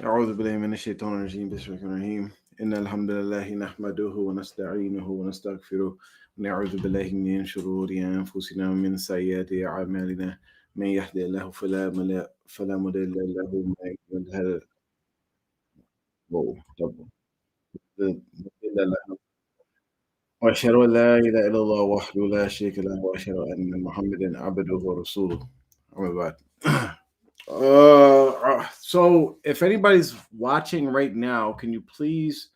أعوذ بالله من الشيطان الرجيم بسم الله الرحمن الرحيم إن الحمد لله نحمده ونستعينه ونستغفره ونعوذ بالله من شرور أنفسنا ومن سيئات أعمالنا من يهد الله فلا مضل له ومن يضلل مضل له وأشهد أن لا إله إلا الله وحده لا شريك له وأشهد أن محمدا عبده ورسوله أما بعد. So if anybody's watching right now, can you please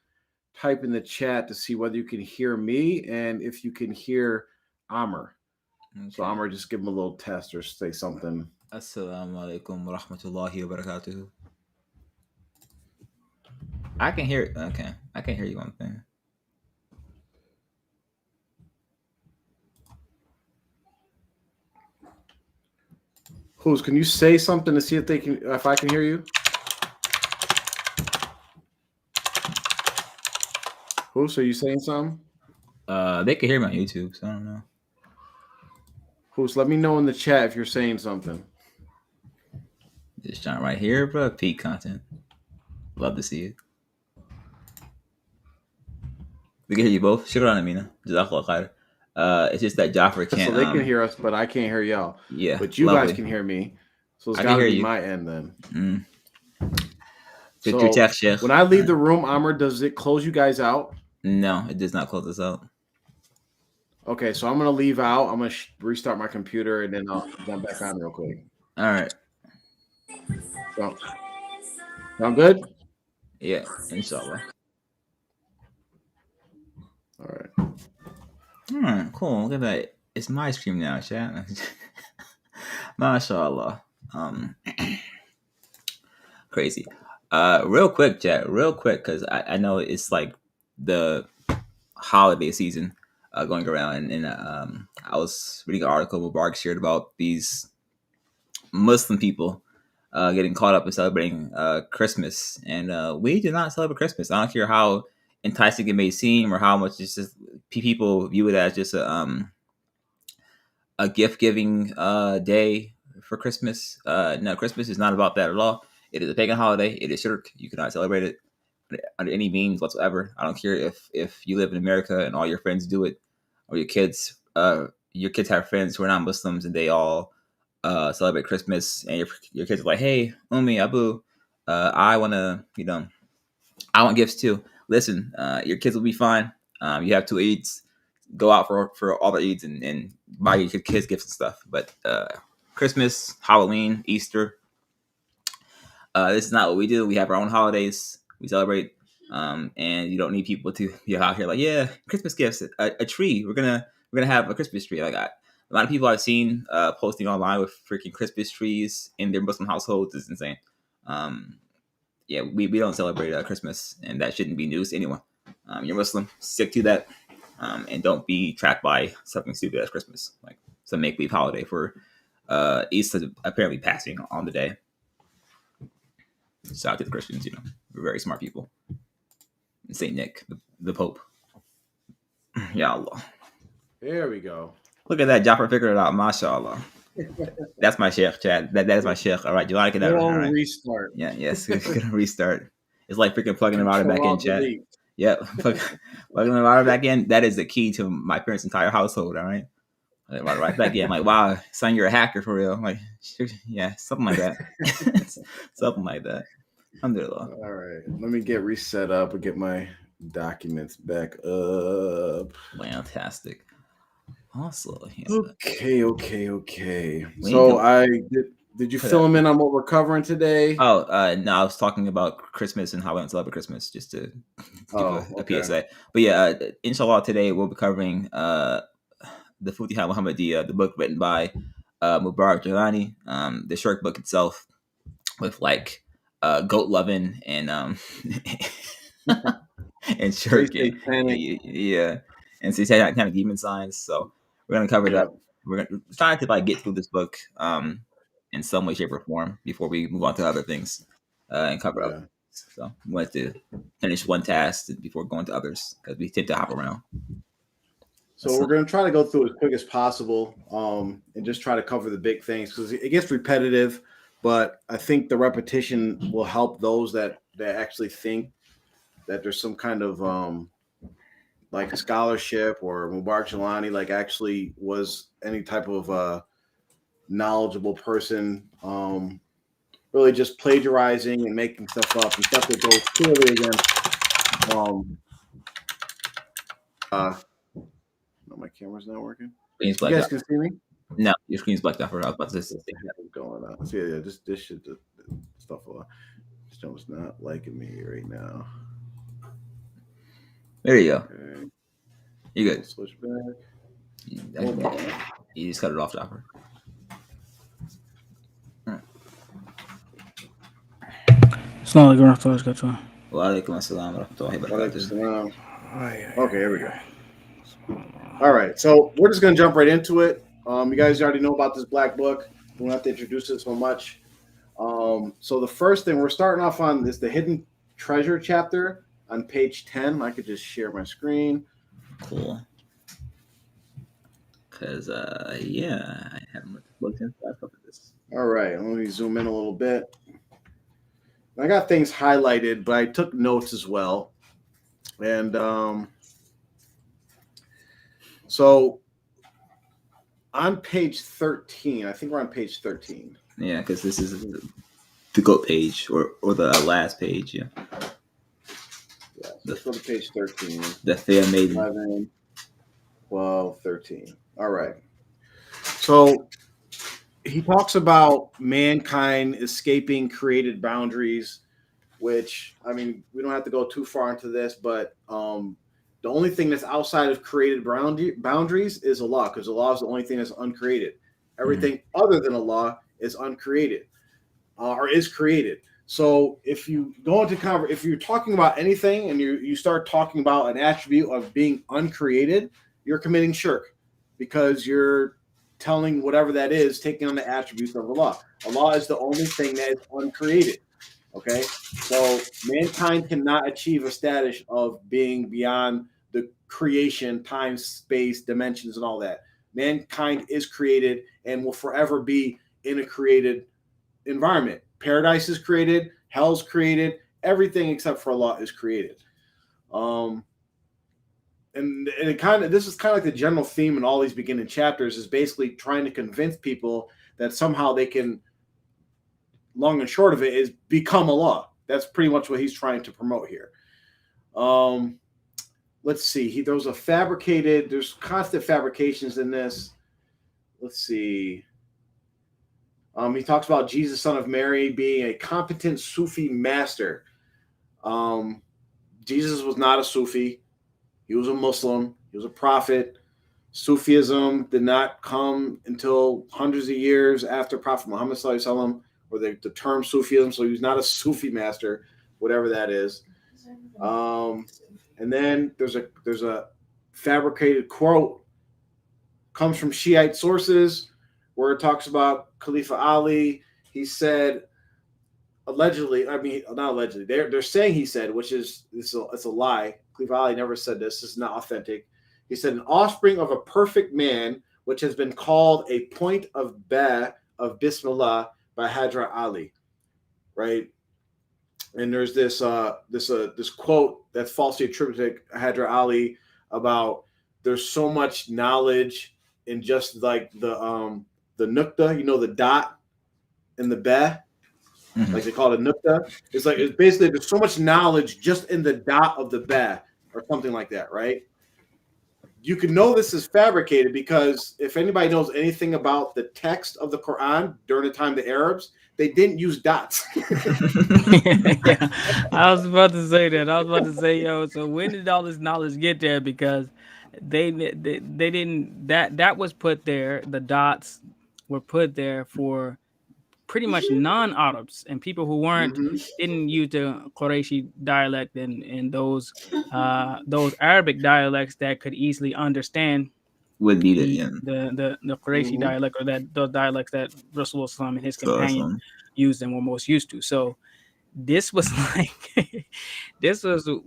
type in the chat to see whether you can hear me and if you can hear Amr. Okay. So Amr, just give him a little test or say something. Assalamu alaikum wa rahmatullahi wa barakatuhu. I can hear. Okay, I can hear you one thing. Can you say something to see if I can hear you? Are you saying something? They can hear me on YouTube, so I don't know. Let me know in the chat if you're saying something. This John right here, bro. Peak content. Love to see it. We can hear you both. Shukran amina. Jazakallah khair. It's just that Jaffer can't. So they can hear us, but I can't hear y'all. Yeah, but you guys can hear me. So it's got to be my end then. So Sheikh. When I leave the room, Amr, does it close you guys out? No, it does not close us out. Okay, so I'm gonna leave out. I'm gonna restart my computer and then I'll jump back on real quick. All right. Sound good? Yeah, inshallah. All right. Cool. Look at that. It's my screen now, chat. MashaAllah. Crazy. Real quick, chat. Real quick, because I know it's like the holiday season going around, and I was reading an article Mubarak shared about these Muslim people getting caught up in celebrating Christmas, and we do not celebrate Christmas. I don't care how enticing it may seem or how much it's just people view it as just a gift giving day for Christmas. No, Christmas is not about that at all. It is a pagan holiday. It is shirk. You cannot celebrate it under any means whatsoever. I don't care if you live in America and all your friends do it, or your kids have friends who are not Muslims and they all celebrate Christmas, and your kids are like, hey, Ummi, Abu, I want gifts too. Listen, your kids will be fine. You have 2 Eids. Go out for all the Eids and buy your kids gifts and stuff. But Christmas, Halloween, Easter, this is not what we do. We have our own holidays. We celebrate, and you don't need people to be out here like, yeah, Christmas gifts, a tree. We're gonna have a Christmas tree. Like a lot of people I've seen posting online with freaking Christmas trees in their Muslim households is insane. Yeah, we don't celebrate Christmas, and that shouldn't be news to anyone. You're Muslim, stick to that, and don't be trapped by something stupid as Christmas, like some make-believe holiday for Easter apparently passing on the day. Shout out to the Christians, we're very smart people. Saint Nick, the Pope. Ya Allah. There we go. Look at that, Jaffer figured it out, mashallah. That's my Sheikh, Chad. That is my Sheikh. All right, you like it? All right. Restart. Yeah, yes, we're gonna restart. It's like freaking plugging the router back in, Chad. Yep, plugging the router back in. That is the key to my parents' entire household. All right, right back in. I'm like, wow, son, you're a hacker for real. I'm like, yeah, something like that. Something like that. Alhamdulillah. All right, let me get reset up and get my documents back up. Fantastic. Also, okay. So did you fill them in on what we're covering today? Oh, no, I was talking about Christmas and how we don't celebrate Christmas, just to give a PSA. But yeah, inshallah, today we'll be covering the Futuhat Muhammadiyah, the book written by Mubarak Gilani, the short book itself, with like goat loving and and shirk, yeah, and satanic kind of demon signs. So we're gonna cover that. We're trying to like get through this book in some way, shape, or form before we move on to other things and cover up. So we wanted to finish one task before going to others because we tend to hop around. So we're going to try to go through as quick as possible and just try to cover the big things because it gets repetitive. but I think the repetition will help those that actually think that there's some kind of like scholarship or Mubarak Gilani like actually was any type of knowledgeable person, really just plagiarizing and making stuff up and stuff that goes clearly against no, my camera's not working. You guys can see me? No, your screen's blacked out. I was about to say what's going on. See, yeah, this shit, stuff. This jump is not liking me right now. There you go. Okay. You good? Switch back. You just cut it off, Dopper. Assalamu alaikum. Wa alaikum assalam wa rahmatullahi wa barakatuh. Okay, here we go. All right, so we're just gonna jump right into it. You guys already know about this black book. We don't have to introduce it so much. So the first thing we're starting off on is the hidden treasure chapter on page 10. I could just share my screen. Cool. Because yeah, I haven't looked into that stuff. This. All right, let me zoom in a little bit. I got things highlighted, but I took notes as well. And so on page 13, I think we're on page 13. Yeah, because this is the GOAT page or the last page. Yeah. Yeah, so let's go to page 13. The fair maiden. 11, 12, 13. All right. So he talks about mankind escaping created boundaries, which, I mean, we don't have to go too far into this, but the only thing that's outside of created boundaries is Allah, because Allah is the only thing that's uncreated. Everything other than Allah is uncreated or is created. So if you go into if you're talking about anything and you start talking about an attribute of being uncreated, you're committing shirk because you're telling whatever that is, taking on the attributes of Allah. Allah is the only thing that is uncreated. Okay, so mankind cannot achieve a status of being beyond the creation, time, space, dimensions, and all that. Mankind is created and will forever be in a created environment. Paradise is created, hell's created, everything except for Allah is created. And it this is kind of like the general theme in all these beginning chapters is basically trying to convince people that somehow they can, long and short of it, is become Allah. That's pretty much what he's trying to promote here. Let's see. There's constant fabrications in this. Let's see. He talks about Jesus, son of Mary, being a competent Sufi master. Jesus was not a Sufi. He was a Muslim. He was a prophet. Sufism did not come until hundreds of years after Prophet Muhammad sallallahu alaihi wasallam, or the term Sufism. So he was not a Sufi master, whatever that is. And then there's a fabricated quote, comes from Shiite sources, where it talks about Khalifa Ali. He said, allegedly, I mean, not allegedly, they're saying he said, which is it's a lie. Khalifa Ali never said this. This is not authentic. He said, an offspring of a perfect man, which has been called a point of Bismillah by Hadra Ali, right? And there's this quote that's falsely attributed to Hadra Ali about there's so much knowledge in just like the nukta, the dot in the beh, like they call it nukta. It's basically there's so much knowledge just in the dot of the beh or something like that, right? You can know this is fabricated because if anybody knows anything about the text of the Quran during the time of the Arabs, they didn't use dots. Yeah, I was about to say that. I was about to say, so when did all this knowledge get there? Because they didn't, that was put there. The dots were put there for pretty much non-Arabs and people who didn't use the Qurayshi dialect and those Arabic dialects that could easily understand would need the Qurayshi dialect, or those dialects that Rasulullah and his companions used and were most used to. So this was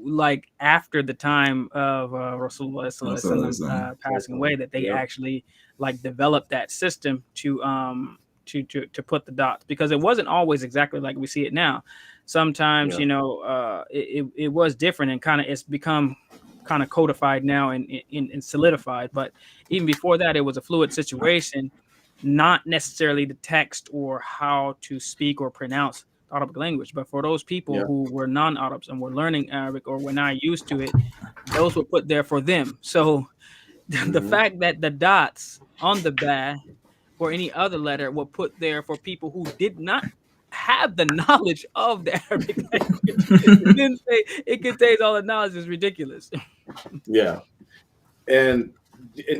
like after the time of Rasulullah passing away that they actually like developed that system to to put the dots, because it wasn't always exactly like we see it now. Sometimes, it was different, and kind of it's become kind of codified now and solidified. But even before that, it was a fluid situation, not necessarily the text or how to speak or pronounce Arabic language. But for those people who were non-Arabs and were learning Arabic or were not used to it, those were put there for them. So the fact that the dots on the ba or any other letter were put there for people who did not have the knowledge of the Arabic language, it didn't say it contains all the knowledge, is ridiculous. Yeah. And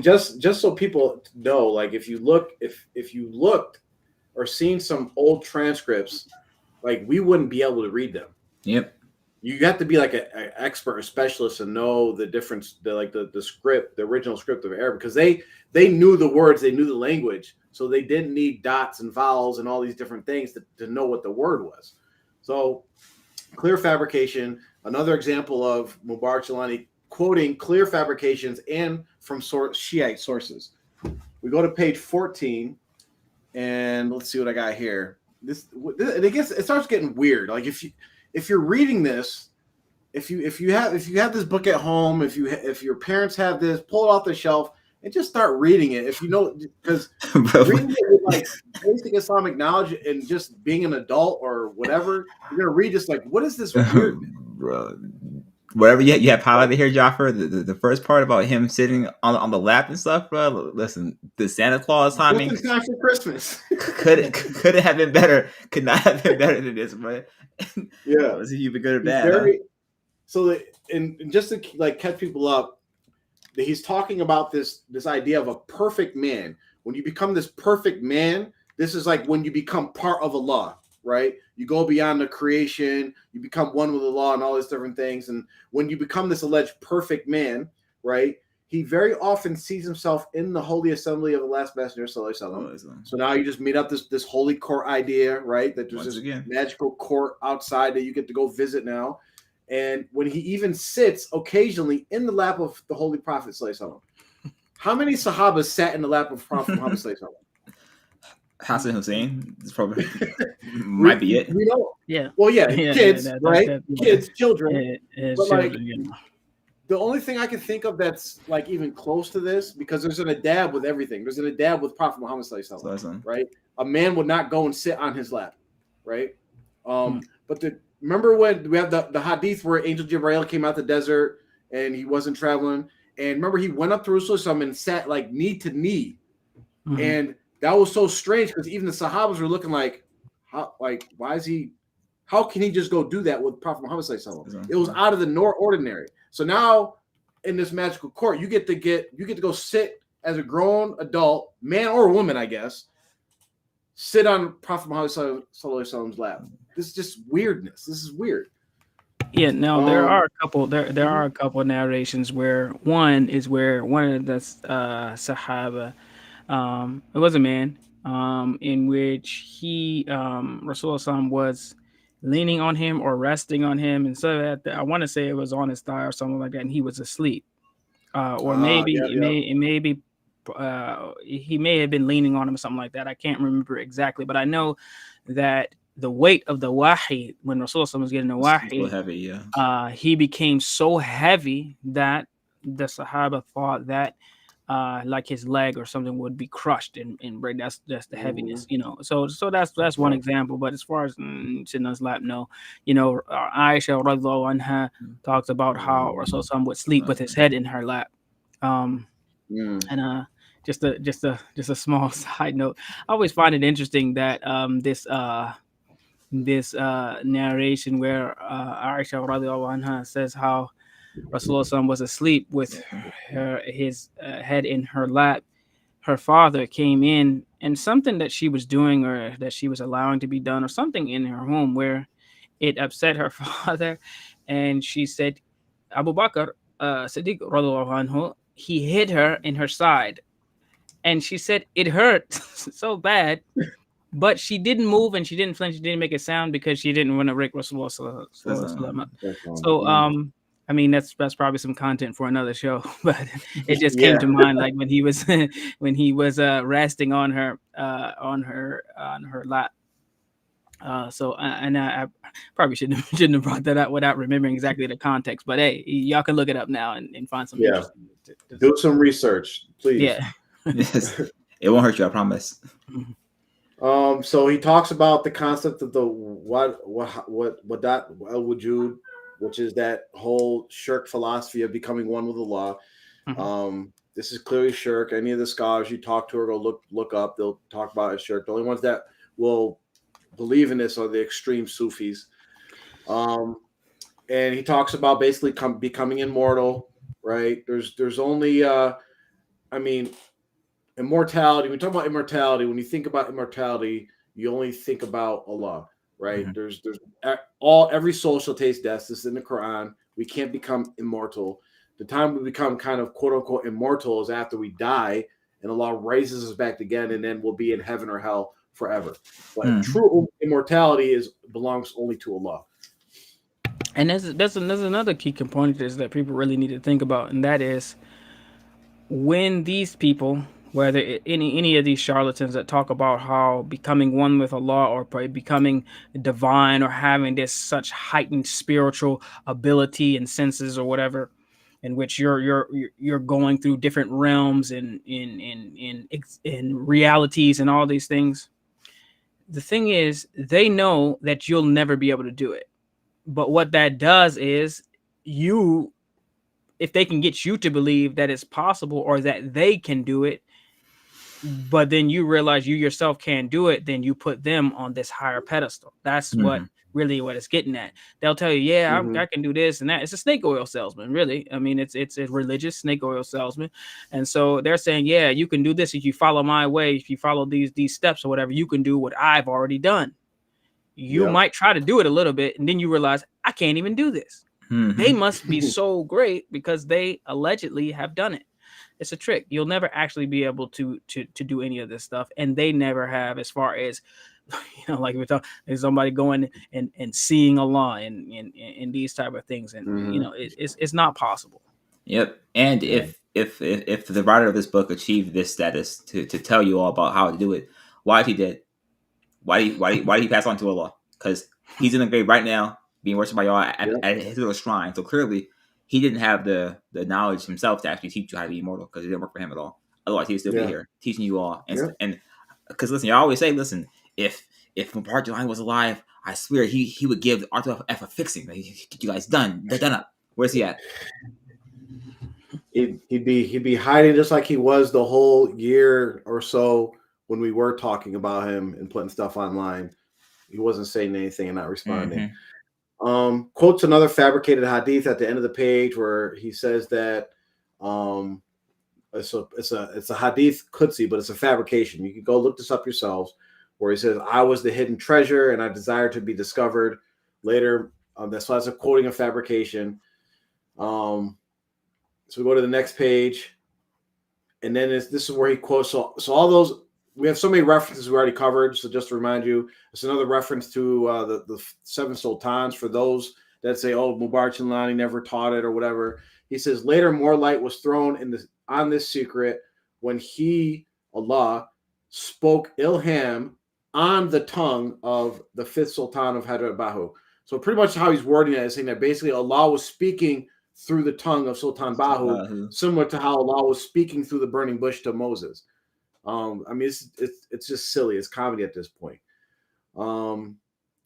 just so people know, like if you looked or seen some old transcripts, like we wouldn't be able to read them. Yep. You have to be like an expert or specialist and know the difference, the script, the original script of Arabic, because they knew the words, they knew the language, so they didn't need dots and vowels and all these different things to know what the word was. So clear fabrication, another example of Mubarak Gilani quoting clear fabrications and from Shiite sources. We go to page 14, and let's see what I got here. This it starts getting weird. Like if you're reading this, if you have this book at home, if your parents have this, pull it off the shelf and just start reading it. If you know, because reading it with like basic Islamic knowledge and just being an adult or whatever, you're gonna read this like, what is this weird? Bro, whatever you have highlighted here, Jaffer, the first part about him sitting on the lap and stuff, bro. Listen, the Santa Claus timing. It's time for Christmas. could it have been better? Could not have been better than this, bro. Yeah, was he good or bad? And just to like catch people up, he's talking about this idea of a perfect man. When you become this perfect man, this is like when you become part of Allah, right? You go beyond the creation, you become one with Allah and all these different things. And when you become this alleged perfect man, right, he very often sees himself in the holy assembly of the last messenger, sallallahu alaihi wasallam. So now you just meet up this holy court idea, right? That there's this magical court outside that you get to go visit now. And when he even sits occasionally in the lap of the Holy Prophet, sallallahu alaihi wasallam. How many Sahabas sat in the lap of Prophet Muhammad, sallallahu alaihi wasallam? Hassan Hussein is probably might be it. You know, yeah. Well, kids, right? Kids, children. But like, the only thing I can think of that's like even close to this, because there's an adab with everything. There's an adab with Prophet Muhammad sallallahu alaihi wasallam, right? A man would not go and sit on his lap, right? But remember when we have the hadith where Angel Jibreel came out the desert and he wasn't traveling, and remember he went up to Rasulullah and sat like knee to knee, and that was so strange because even the Sahabas were looking like, why is he? How can he just go do that with Prophet Muhammad sallallahu alaihi wasallam? It was out of the ordinary. So now in this magical court, you get to go sit as a grown adult, man or woman, I guess, sit on Prophet Muhammad sallallahu alaihi wasallam's lap. This is just weirdness. This is weird. Yeah, now there are a couple narrations where one of the Sahaba, it was a man, in which he Rasulullah was leaning on him or resting on him, and so that I want to say it was on his thigh or something like that, and he was asleep, or maybe he may have been leaning on him or something like that. I can't remember exactly, but I know that the weight of the wahi, when Rasulullah was getting the wahi, heavy, he became so heavy that the Sahaba thought that like his leg or something would be crushed and break. That's the heaviness, you know. So that's one example. But as far as sitting on his lap, no, you know, Aisha radhiyallahu anha talks about how Rasulullah would sleep with his head in her lap. And just a small side note, I always find it interesting that this narration where Aisha radhiyallahu anha says how Rasulullah was asleep with his head in her lap. Her father came in, and something that she was doing or that she was allowing to be done or something in her home where it upset her father, and she said, Abu Bakr Siddiq radhiyallahu anhu, he hit her in her side, and she said it hurt so bad, but she didn't move and she didn't flinch, she didn't make a sound because she didn't want to wake Rasulullah. So I mean, that's probably some content for another show, but it just came Yeah. to mind like when he was when he was resting on her lap. And I probably shouldn't have brought that up without remembering exactly the context. But hey, y'all can look it up now and find some Yeah. interesting. Do some research, please. Yeah. Yes. It won't hurt you, I promise. So he talks about the concept of the what wujud, which is that whole shirk philosophy of becoming one with Allah. This is clearly shirk. Any of the scholars you talk to or go look up, they'll talk about it shirk. The only ones that will believe in this are the extreme Sufis. And he talks about basically becoming immortal, right? There's only immortality. When we talk about immortality, when you think about immortality, you only think about Allah, right? There's every soul shall taste death. This is in the Quran. We can't become immortal. The time we become kind of quote unquote immortal is after we die and Allah raises us back again, and then we'll be in heaven or hell forever. But true immortality belongs only to Allah. And there's another key component is that people really need to think about, and that is when these people, whether any of these charlatans that talk about how becoming one with Allah or becoming divine or having this such heightened spiritual ability and senses or whatever, in which you're going through different realms and in realities and all these things. The thing is, they know that you'll never be able to do it. But what that does is if they can get you to believe that it's possible or that they can do it, but then you realize you yourself can't do it, then you put them on this higher pedestal. That's what it's getting at. They'll tell you, I can do this and that. It's a snake oil salesman, really. I mean, it's a religious snake oil salesman. And so they're saying, you can do this if you follow my way, if you follow these steps or whatever, you can do what I've already done. You might try to do it a little bit, and then you realize, I can't even do this. They must be so great because they allegedly have done it. It's a trick. You'll never actually be able to do any of this stuff, and they never have. As far as like we're talking, there's somebody going and seeing Allah and these type of things, and it's not possible. Yep. And if the writer of this book achieved this status to tell you all about how to do it, why he did? Why did he pass on to Allah? Because he's in the grave right now, being worshipped by y'all at his little shrine. So clearly, he didn't have the knowledge himself to actually teach you how to be immortal, because it didn't work for him at all. Otherwise, he'd still be here teaching you all. And because listen, y'all always say, listen, if Mubarak Gilani was alive, I swear he would give the art of a fixing. You guys done up. Where's he at? He'd be hiding just like he was the whole year or so when we were talking about him and putting stuff online. He wasn't saying anything and not responding. Quotes another fabricated hadith at the end of the page where he says that it's a hadith Qudsi, but it's a fabrication. You can go look this up yourselves, where he says, I was the hidden treasure and I desire to be discovered later. That's a quoting of fabrication. So we go to the next page, and then this is where he quotes. So all those, we have so many references we already covered. So just to remind you, it's another reference to the seven sultans for those that say, "Oh, Mubarak Gilani never taught it" or whatever. He says later more light was thrown on this secret when he, Allah, spoke ilham on the tongue of the fifth sultan of Hyderabad Bahu. So pretty much how he's wording it is saying that basically Allah was speaking through the tongue of Sultan Bahu, similar to how Allah was speaking through the burning bush to Moses. I mean, it's just silly. It's comedy at this point.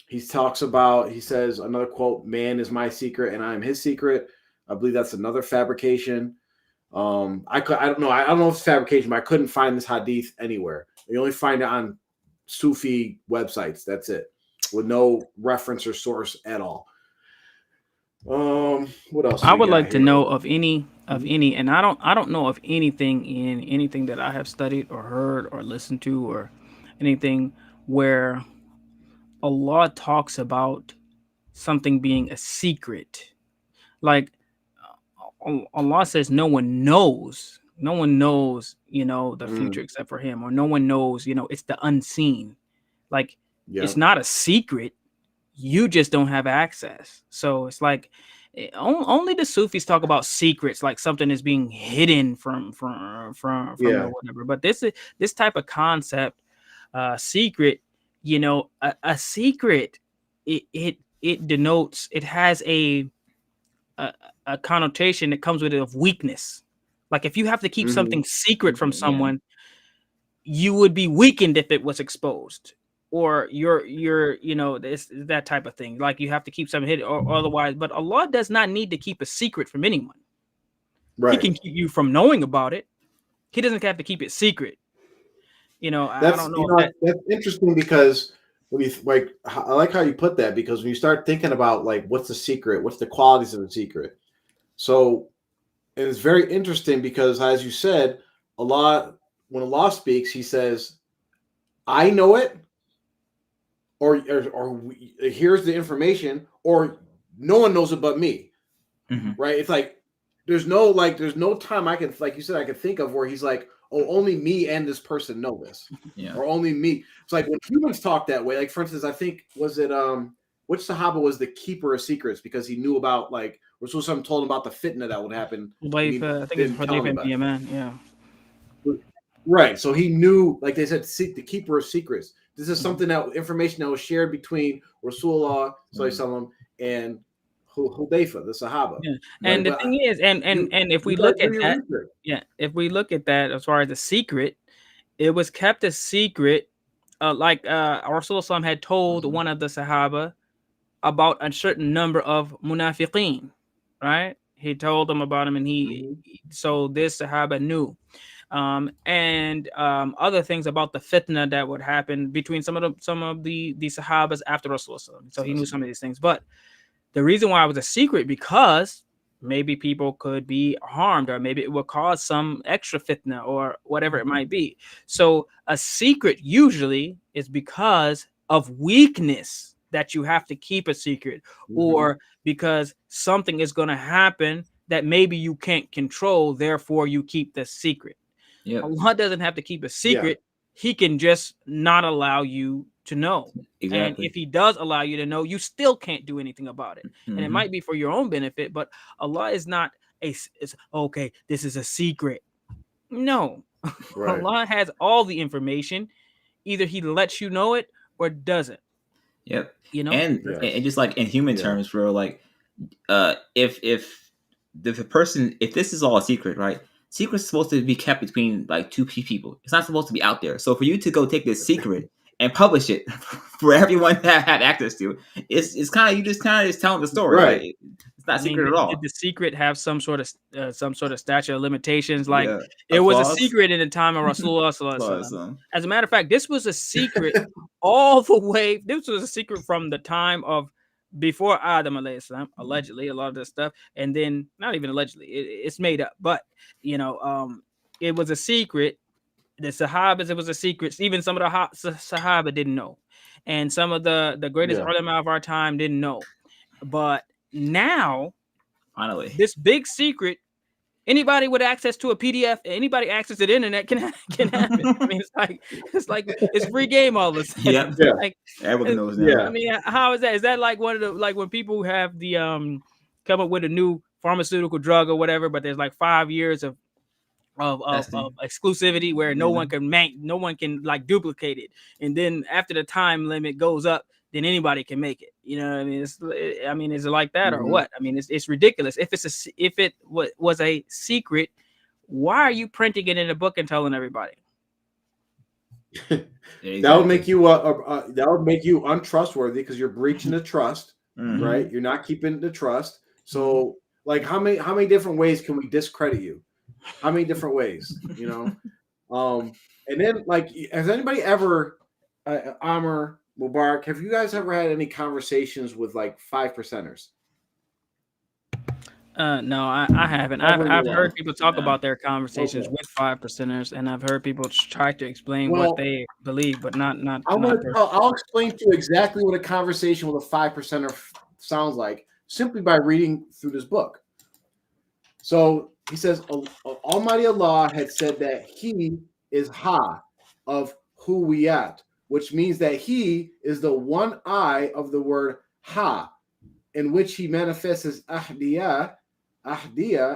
He says another quote, "Man is my secret and I am his secret." I believe that's another fabrication. I don't know if it's fabrication, but I couldn't find this hadith anywhere. You only find it on Sufi websites. That's it, with no reference or source at all. What else? I would like to know of any, and I don't know of anything that I have studied or heard or listened to or anything where Allah talks about something being a secret. Like Allah says, no one knows, the future except for him, or no one knows, it's the unseen. Like it's not a secret. You just don't have access. So it's like only the Sufis talk about secrets, like something is being hidden from or whatever. But this type of concept, secret, a secret, it denotes, it has a connotation that comes with it of weakness. Like if you have to keep something secret from someone, you would be weakened if it was exposed, or you're this that type of thing. Like you have to keep something hidden, or otherwise. But Allah does not need to keep a secret from anyone. Right. He can keep you from knowing about it. He doesn't have to keep it secret. I don't know. That's interesting, because when you I like how you put that, because when you start thinking about like what's the secret, what's the qualities of the secret. So it's very interesting because, as you said, when Allah speaks, He says, "I know it," or here's the information, or no one knows it but me. Right? It's like there's no time I can, like you said, I can think of where He's like, oh, only me and this person know this, or only me. It's like when humans talk that way. Like for instance, I think which Sahaba was the keeper of secrets, because he knew about like Rasul told him about the fitna that would happen. I think it's Hudayfa and Yaman. Yeah. Right. So he knew, like they said, the keeper of secrets. This is something information that was shared between Rasulullah and Hudayfa, the Sahaba. Yeah. And the thing is, and if we look at that, if we look at that as far as the secret, it was kept a secret. Like Rasulullah had told one of the Sahaba about a certain number of munafiqeen, right? He told them about him, and so this Sahaba knew. And other things about the fitna that would happen between some of the Sahabas after Rasulullah. So he knew some of these things. But the reason why it was a secret, because maybe people could be harmed, or maybe it would cause some extra fitna or whatever it might be. So a secret usually is because of weakness that you have to keep a secret, or because something is going to happen that maybe you can't control, therefore you keep the secret. Allah doesn't have to keep a secret. He can just not allow you to know. And if He does allow you to know, you still can't do anything about it. And it might be for your own benefit, but Allah is not it's okay, this is a secret. No. Right. Allah has all the information. Either He lets you know it or doesn't. Yep. And just like in human terms, bro, like if this is all a secret, right? Secret's supposed to be kept between like two people. It's not supposed to be out there. So for you to go take this secret and publish it for everyone to have access to, it's kind of just telling the story, right? It's not secret at all. Did the secret have some sort of statute of limitations? Like it was a secret in the time of Rasulullah. As a matter of fact, this was a secret all the way. This was a secret from the time of before Adam alayhi salam, allegedly, a lot of this stuff, and then not even allegedly, it's made up, but it was a secret. The Sahabas, it was a secret. Even some of the Sahaba didn't know, and some of the greatest ulama of our time didn't know. But now, finally, this big secret, anybody with access to a PDF, anybody access to the internet can happen. I mean, it's like it's free game all of a sudden. Like, everyone knows now. I mean, how is that? Is that like one of the, like when people have the come up with a new pharmaceutical drug or whatever, but there's like 5 years of exclusivity where no one can like duplicate it, and then after the time limit goes up, then anybody can make it. You know what I mean? Is it like that or what? I mean, it's ridiculous. If it was a secret, why are you printing it in a book and telling everybody? That would make you untrustworthy, because you're breaching the trust, right? You're not keeping the trust. So, like, how many different ways can we discredit you? How many different ways, you know? And then, like, has anybody ever, Amr, Mubarak, have you guys ever had any conversations with like 5%ers? No, I haven't. I've heard people talk about their conversations with 5%ers, and I've heard people try to explain what they believe, but not. I'll explain to you exactly what a conversation with a 5%er sounds like, simply by reading through this book. So he says, Almighty Allah had said that He is Ha of Huwiyat, which means that He is the one eye of the word Ha. in which he manifests his ahdiya,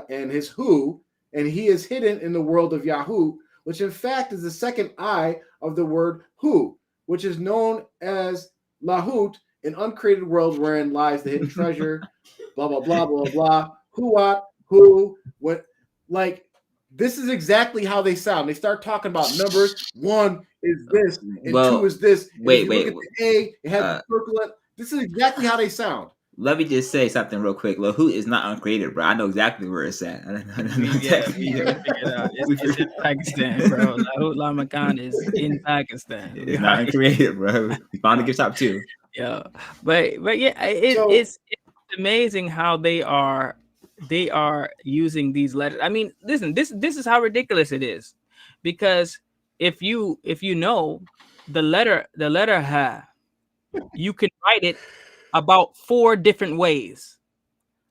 and his hu, and he is hidden in the world of Yahoo, which in fact is the second I of the word hu, which is known as Lahut, an uncreated world wherein lies the hidden treasure, blah, blah, blah, blah, blah, huat, who, what, like, this is exactly how they sound. They start talking about numbers. 1 is this, and 2 is this. And if you look at the A, it has a circle. This is exactly how they sound. Let me just say something real quick. Lahut is not uncreated, bro. I know exactly where it's at. It's in Pakistan, bro. Lahut Lamakan is in Pakistan. It's not uncreated, bro. We found the gift shop too. Yeah, but yeah, it's amazing how they are using these letters. I mean, listen, this is how ridiculous it is, because if you know the letter ha, you can write it about 4 different ways.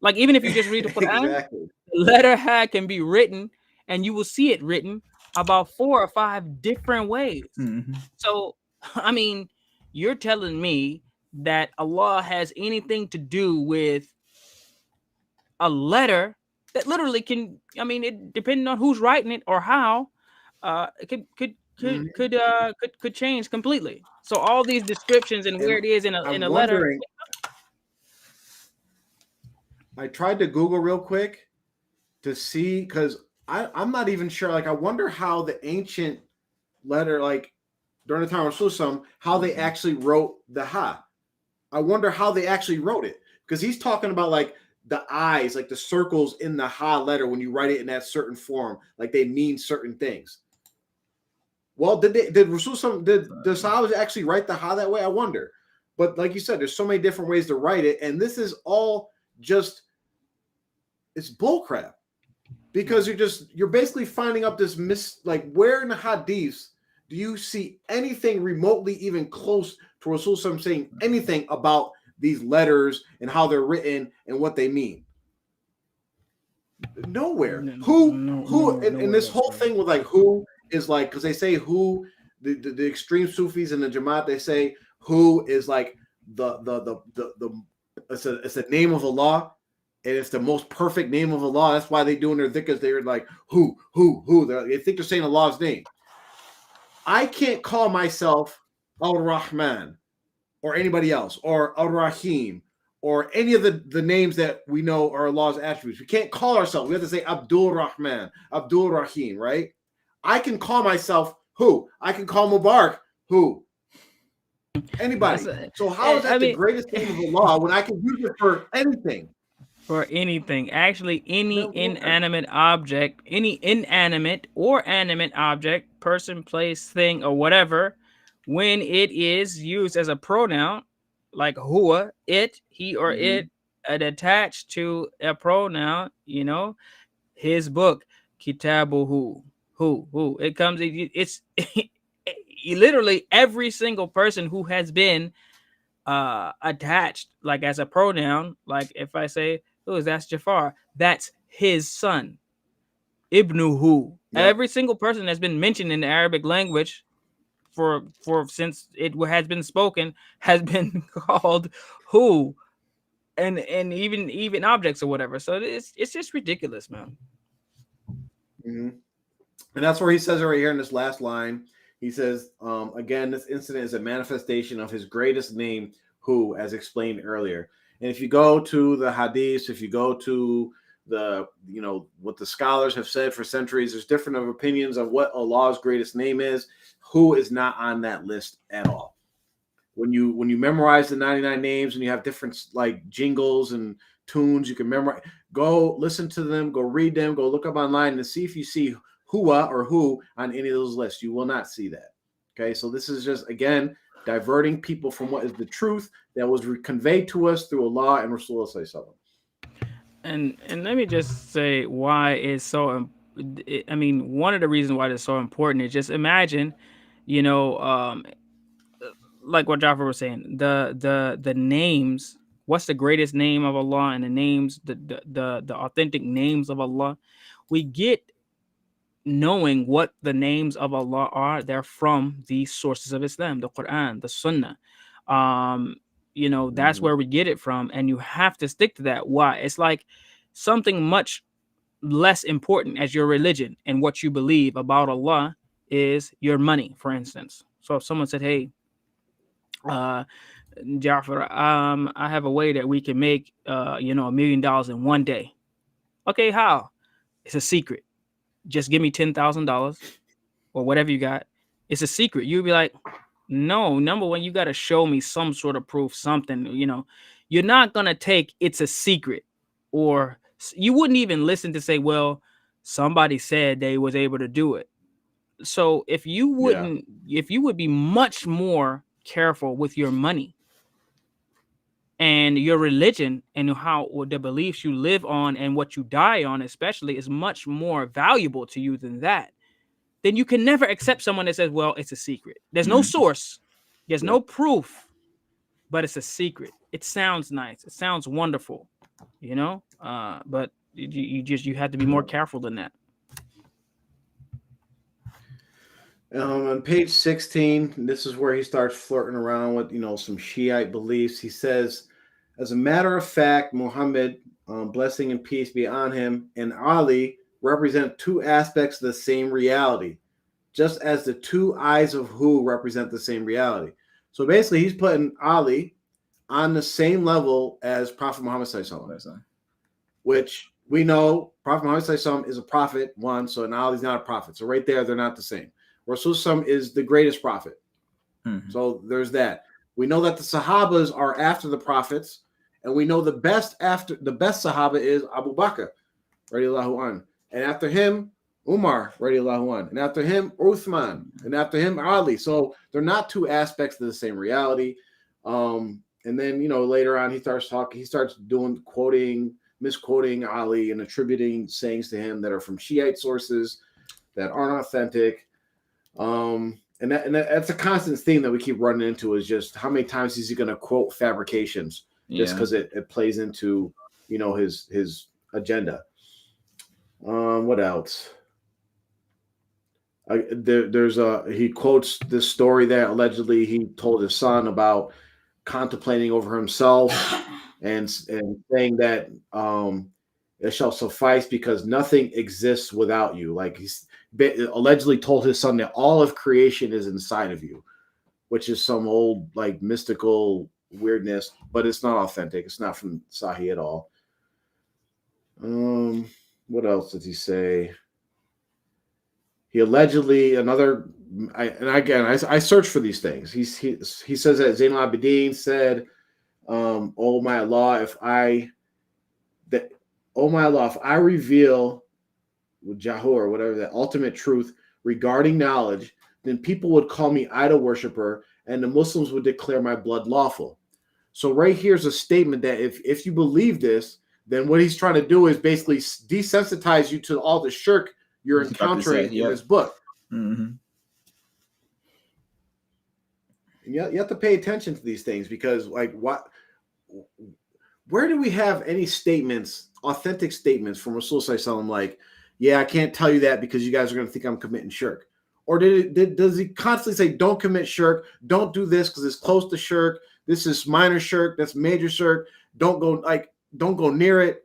Like, even if you just read the Quran, Exactly. the letter ha can be written, and you will see it written about 4 or 5 different ways. Mm-hmm. So, I mean, you're telling me that Allah has anything to do with a letter that literally can, I mean, it depending on who's writing it or how, it could change completely. So all these descriptions and where it is in a letter. I tried to Google real quick to see, because I'm not even sure. Like, I wonder how the ancient letter, like during the time of Rasul, how they actually wrote the ha. I wonder how they actually wrote it, because he's talking about like the eyes, like the circles in the ha letter when you write it in that certain form, like they mean certain things. Well, did Rasul, did the Sahabas actually write the ha that way? I wonder. But like you said, there's so many different ways to write it, and this is all just, it's bullcrap, because you're basically finding up this like, where in the hadiths do you see anything remotely even close to Rasul saying anything about these letters and how they're written and what they mean? Nowhere. Who and this whole thing with like who is like, because they say who, the extreme Sufis and the Jamaat, they say who is like the it's a name of Allah, and it's the most perfect name of Allah. That's why they doing their dhikrs. They're like who. They think they're saying Allah's name. I can't call myself Al-Rahman or anybody else, or Al-Rahim, or any of the names that we know are Allah's attributes. We can't call ourselves. We have to say Abdul Rahman, Abdul Rahim, right? I can call myself who? I can call Mubarak who? Anybody. So how is that the greatest name of Allah when I can use it for anything? For anything. Actually, any inanimate object, any inanimate or animate object, person, place, thing, or whatever, when it is used as a pronoun, like huwa, it, he or it, and attached to a pronoun, his book, kitabuhu, who. It comes, it's literally every single person who has been attached, like as a pronoun. Like if I say, that's Jafar, that's his son, Ibnuhu. Yep. Every single person that's been mentioned in the Arabic language for since it has been spoken has been called who, and even objects or whatever. So it's just ridiculous, man. Mm-hmm. And that's where he says it right here in this last line. He says, again, this incident is a manifestation of his greatest name, who, as explained earlier. And if you go to the hadiths, if you go to the, what the scholars have said for centuries, there's different opinions of what Allah's greatest name is. Who is not on that list at all. When you memorize the 99 names and you have different like jingles and tunes, you can memorize. Go listen to them, go read them, go look up online and see if you see huwa or who on any of those lists. You will not see that. Okay, so this is just, again, diverting people from what is the truth that was conveyed to us through Allah and Rasulullah. And let me just say why it's so. I mean, one of the reasons why it's so important is just imagine, like what Jafar was saying, the names. What's the greatest name of Allah, and the names, the authentic names of Allah, we get knowing what the names of Allah are. They're from the sources of Islam, the Quran, the Sunnah. You know, that's where we get it from, and you have to stick to that. Why? It's like something much less important as your religion and what you believe about Allah is your money, for instance. So if someone said, hey, Jafar, I have a way that we can make $1 million in one day. Okay, how? It's a secret. Just give me $10,000 or whatever you got. It's a secret. You'd be like, no, number one, you got to show me some sort of proof, something, you're not going to take it's a secret, or you wouldn't even listen to say, well, somebody said they was able to do it. So if you would be much more careful with your money and your religion and or the beliefs you live on and what you die on, especially, is much more valuable to you than that, then you can never accept someone that says, well, it's a secret. There's no source. There's no proof, but it's a secret. It sounds nice. It sounds wonderful, but you have to be more careful than that. On page 16, this is where he starts flirting around with, some Shiite beliefs. He says, as a matter of fact, Muhammad, blessing and peace be on him, and Ali represent two aspects of the same reality, just as the two eyes of Hu represent the same reality. So basically, he's putting Ali on the same level as Prophet Muhammad Sallallahu, which we know Prophet Muhammad Sallallahu is a prophet, one, so now Ali's not a prophet. So right there, they're not the same. Rasul is the greatest prophet. So there's that. We know that the Sahabas are after the prophets, and we know the best Sahaba is Abu Bakr, radiallahu anh. And after him, Umar, radiallahu anh. And after him, Uthman. And after him, Ali. So they're not two aspects of the same reality. And then, later on, he starts misquoting Ali and attributing sayings to him that are from Shiite sources that aren't authentic. And that's a constant theme that we keep running into, is just how many times is he going to quote fabrications just because it plays into, his agenda. What else? He quotes this story that allegedly he told his son about contemplating over himself and saying that it shall suffice because nothing exists without you. Like he's allegedly told his son that all of creation is inside of you, which is some old like mystical weirdness, but it's not authentic. It's not from Sahih at all. What else did he say? He allegedly I search for these things. He says that Zain al-Abidin said, "Oh my Allah, if I reveal with Jahur, whatever, the ultimate truth regarding knowledge, then people would call me idol worshiper, and the Muslims would declare my blood lawful." So right here's a statement that if you believe this, then what he's trying to do is basically desensitize you to all the shirk you're encountering in this book. Mm-hmm. You have to pay attention to these things, because where do we have any statements, authentic statements from Rasul Sallallahu Alaihi Wasallam like, yeah, I can't tell you that because you guys are going to think I'm committing shirk? Or does he constantly say, don't commit shirk, don't do this because it's close to shirk, this is minor shirk, that's major shirk, don't go near it?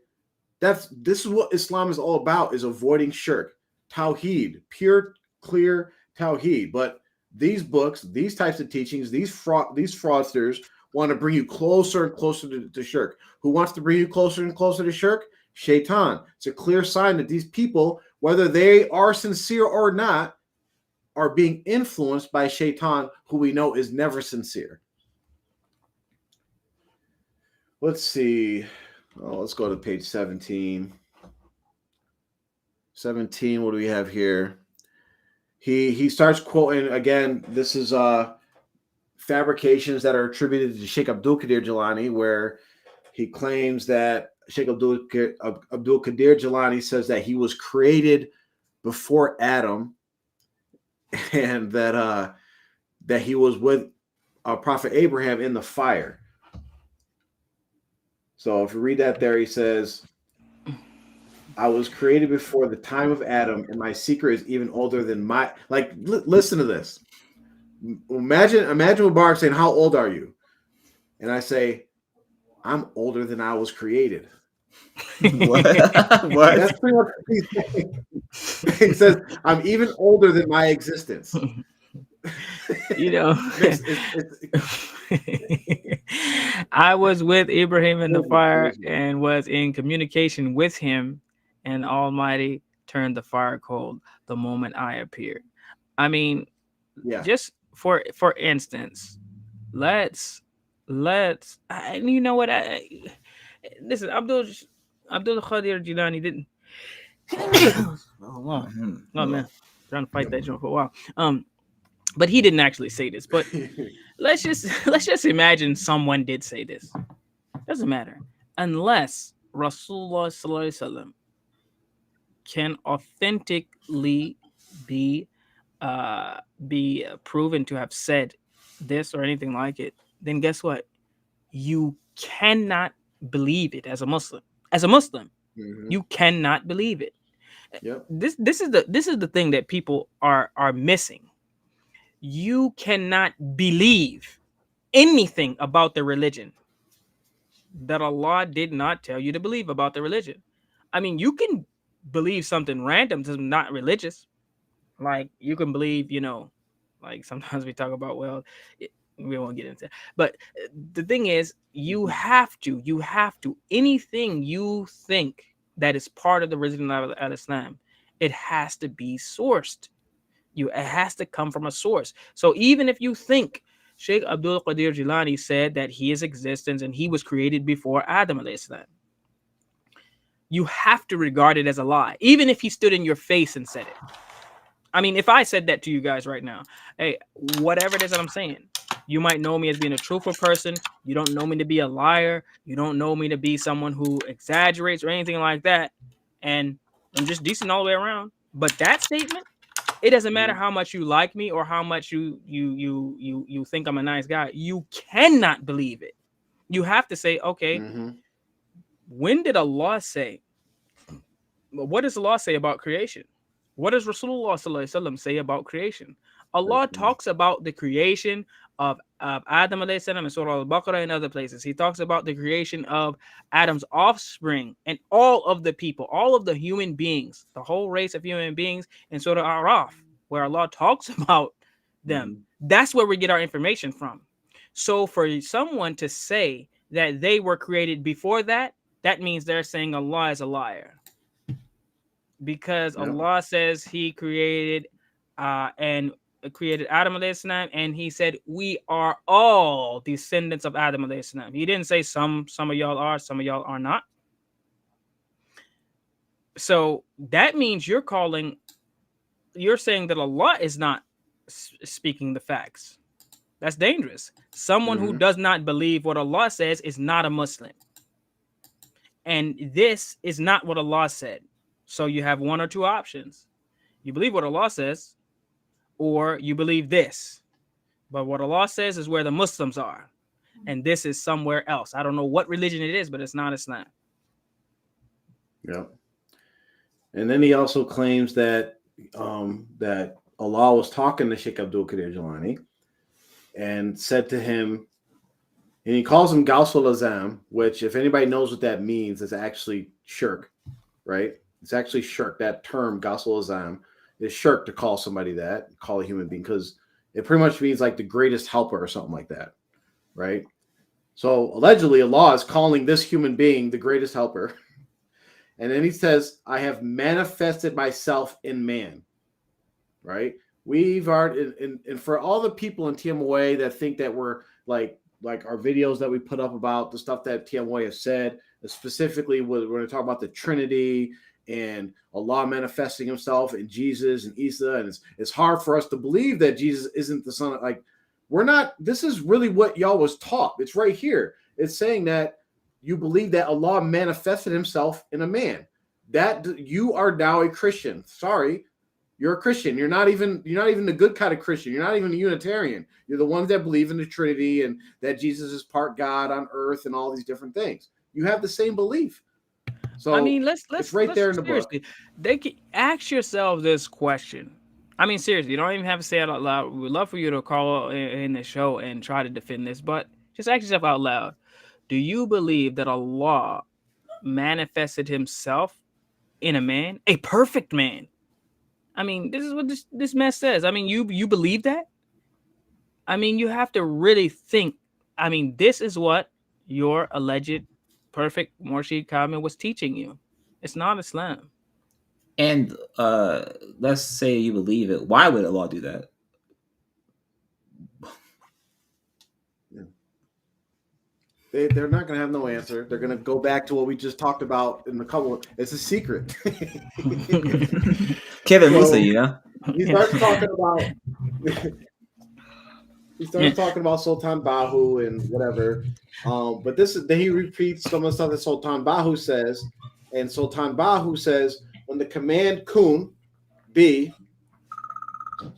This is what Islam is all about, is avoiding shirk. Tawheed, pure, clear Tawheed. But these books, these types of teachings, these fraudsters want to bring you closer and closer to shirk. Who wants to bring you closer and closer to shirk? Shaitan. It's a clear sign that these people, whether they are sincere or not, are being influenced by Shaitan, who we know is never sincere. Let's see. Let's go to page 17. 17, what do we have here? He starts quoting, again, this is fabrications that are attributed to Sheikh Abdul Qadir Gilani, where he claims that Sheikh Abdul Qadir Gilani says that he was created before Adam, and that he was with Prophet Abraham in the fire. So if you read that there, he says, I was created before the time of Adam, and my secret is even older than my... listen to this. Imagine Mubarak saying, how old are you? and I say, I'm older than I was created. What? That's pretty much what he's saying. He says, I'm even older than my existence. You know, I was with Ibrahim in the fire and was in communication with him, and Almighty turned the fire cold the moment I appeared. I mean, just for instance, let's and you know what, listen, Abdul Qadir Gilani didn't oh wow, oh man, trying to fight that joke for a while, but he didn't actually say this. But let's just imagine someone did say this. Doesn't matter unless Rasulullah sallallahu alaihi wasallam can authentically be proven to have said this or anything like it. Then guess what? You cannot believe it as a Muslim. As a Muslim, you cannot believe it. Yep. This is the thing that people are missing. You cannot believe anything about the religion that Allah did not tell you to believe about the religion. I mean, you can believe something random that's not religious. Like you can believe, like sometimes we talk about, well, we won't get into it. But the thing is, you have to, anything you think that is part of the religion of Islam, it has to be sourced. It has to come from a source. So even if you think Sheikh Abdul Qadir Gilani said that he is existence and he was created before Adam alayhi salam, you have to regard it as a lie, even if he stood in your face and said it. I mean, if I said that to you guys right now, hey, whatever it is that I'm saying, you might know me as being a truthful person. You don't know me to be a liar. You don't know me to be someone who exaggerates or anything like that. And I'm just decent all the way around. But that statement, it doesn't matter how much you like me or how much you think I'm a nice guy. You cannot believe it. You have to say, okay, when did Allah say? What does Allah say about creation? What does Rasulullah sallallahu alaihi wasallam say about creation? Allah talks about the creation of Adam alayhi salam in Surah Al-Baqarah and other places. He talks about the creation of Adam's offspring and all of the people, all of the human beings, the whole race of human beings in Surah Al-Araf, where Allah talks about them. That's where we get our information from. So for someone to say that they were created before that, that means they're saying Allah is a liar. Because Allah says he created Adam alayhi salam, and he said we are all descendants of Adam alayhi salam. He didn't say some of y'all are, some of y'all are not. So that means you're saying that Allah is not speaking the facts. That's dangerous. Someone who does not believe what Allah says is not a Muslim. And this is not what Allah said. So you have one or two options. You believe what Allah says, or you believe this. But what Allah says is where the Muslims are. And this is somewhere else. I don't know what religion it is, but it's not Islam. Yeah. And then he also claims that that Allah was talking to Sheikh Abdul Qadir Gilani and said to him, and he calls him Gausul Azam, which if anybody knows what that means, is actually shirk, right? It's actually shirk. That term, Gausul Azam, is shirk to call somebody that, call a human being, because it pretty much means like the greatest helper or something like that, right? So allegedly Allah is calling this human being the greatest helper. And then he says, I have manifested myself in man, right? We've already, and for all the people in TMOA that think that we're like our videos that we put up about the stuff that TMOA has said, specifically we're going to talk about the Trinity and Allah manifesting himself in Jesus and Isa. And it's hard for us to believe that Jesus isn't the son of, like, we're not, this is really what y'all was taught. It's right here. It's saying that you believe that Allah manifested himself in a man. That you are now a Christian. Sorry, you're a Christian. You're not even the good kind of Christian. You're not even a Unitarian. You're the ones that believe in the Trinity and that Jesus is part God on earth and all these different things. You have the same belief. So I mean, let's right there in the seriously, book. They can ask yourself this question. I mean, seriously, you don't even have to say it out loud. We'd love for you to call in the show and try to defend this, but Just ask yourself out loud. Do you believe that Allah manifested himself in a man, a perfect man? I mean, this is what this man says. I mean, you believe that? I mean, you have to really think. I mean, this is what your alleged perfect Murshid Kamil was teaching you. It's not Islam. And let's say you believe it. Why would Allah do that? They're not going to have no answer. They're going to go back to what we just talked about in the couple. It's a secret. Kevin Musa, you know. He starts talking about. He starts talking about Sultan Bahu and whatever. But then he repeats some of the stuff that Sultan Bahu says, and Sultan Bahu says when the command kun be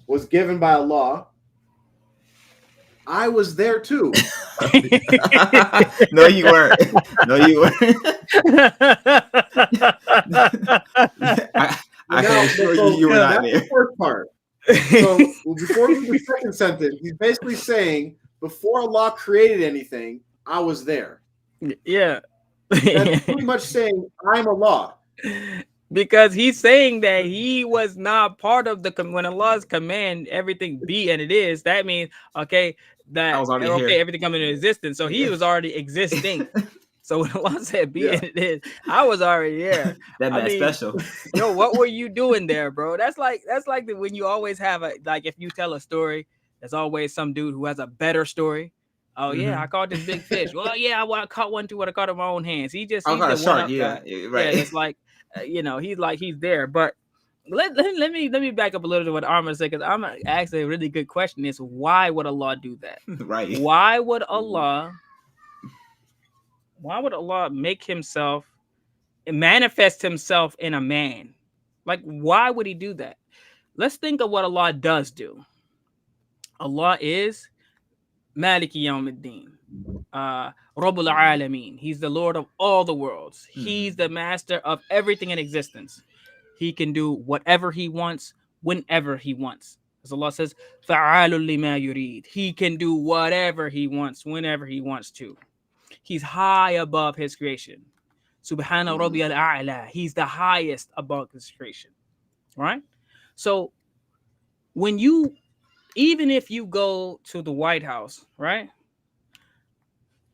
was given by Allah, I was there too. No, you weren't. No, you weren't. I can assure you were not there. That's the first part. So before we do the second sentence, he's basically saying, before Allah created anything, I was there. Yeah. That's pretty much saying I'm Allah. Because he's saying that he was not part of when Allah's command everything be and it is. That means everything come into existence. So he was already existing. So when Allah said be and it is, I was already there. That man special. Yo, what were you doing there, bro? That's like when you always have if you tell a story, there's always some dude who has a better story. Oh yeah, I caught this big fish. Well, yeah, I caught one too. What I caught in my own hands. He's the shark. Right. Yeah, it's like he's there. But let me back up a little to what Armor said, because I'm actually a really good question. Is why would Allah do that? Right. Why would Allah manifest himself in a man? Like, why would he do that? Let's think of what Allah does do. Allah is Maliki Yawmiddin, Rabbul Alameen. He's the Lord of all the worlds. He's the master of everything in existence. He can do whatever he wants, whenever he wants. As Allah says, Fa'alul lima yurid. He can do whatever he wants, whenever he wants to. He's high above his creation. Subhana Rabbiyal A'la. He's the highest above his creation. Right? So even if you go to the White House, right?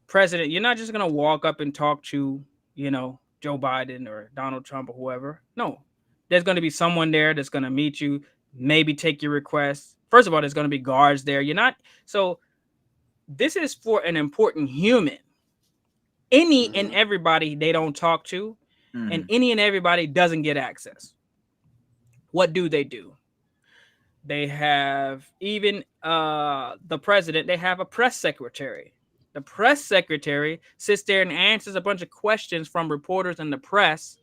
President, you're not just going to walk up and talk to, Joe Biden or Donald Trump or whoever. No, there's going to be someone there that's going to meet you, maybe take your request. First of all, there's going to be guards there. So this is for an important human. Any and everybody they don't talk to, and any and everybody doesn't get access. What do? They have even the president. They have a press secretary. The press secretary sits there and answers a bunch of questions from reporters and the press,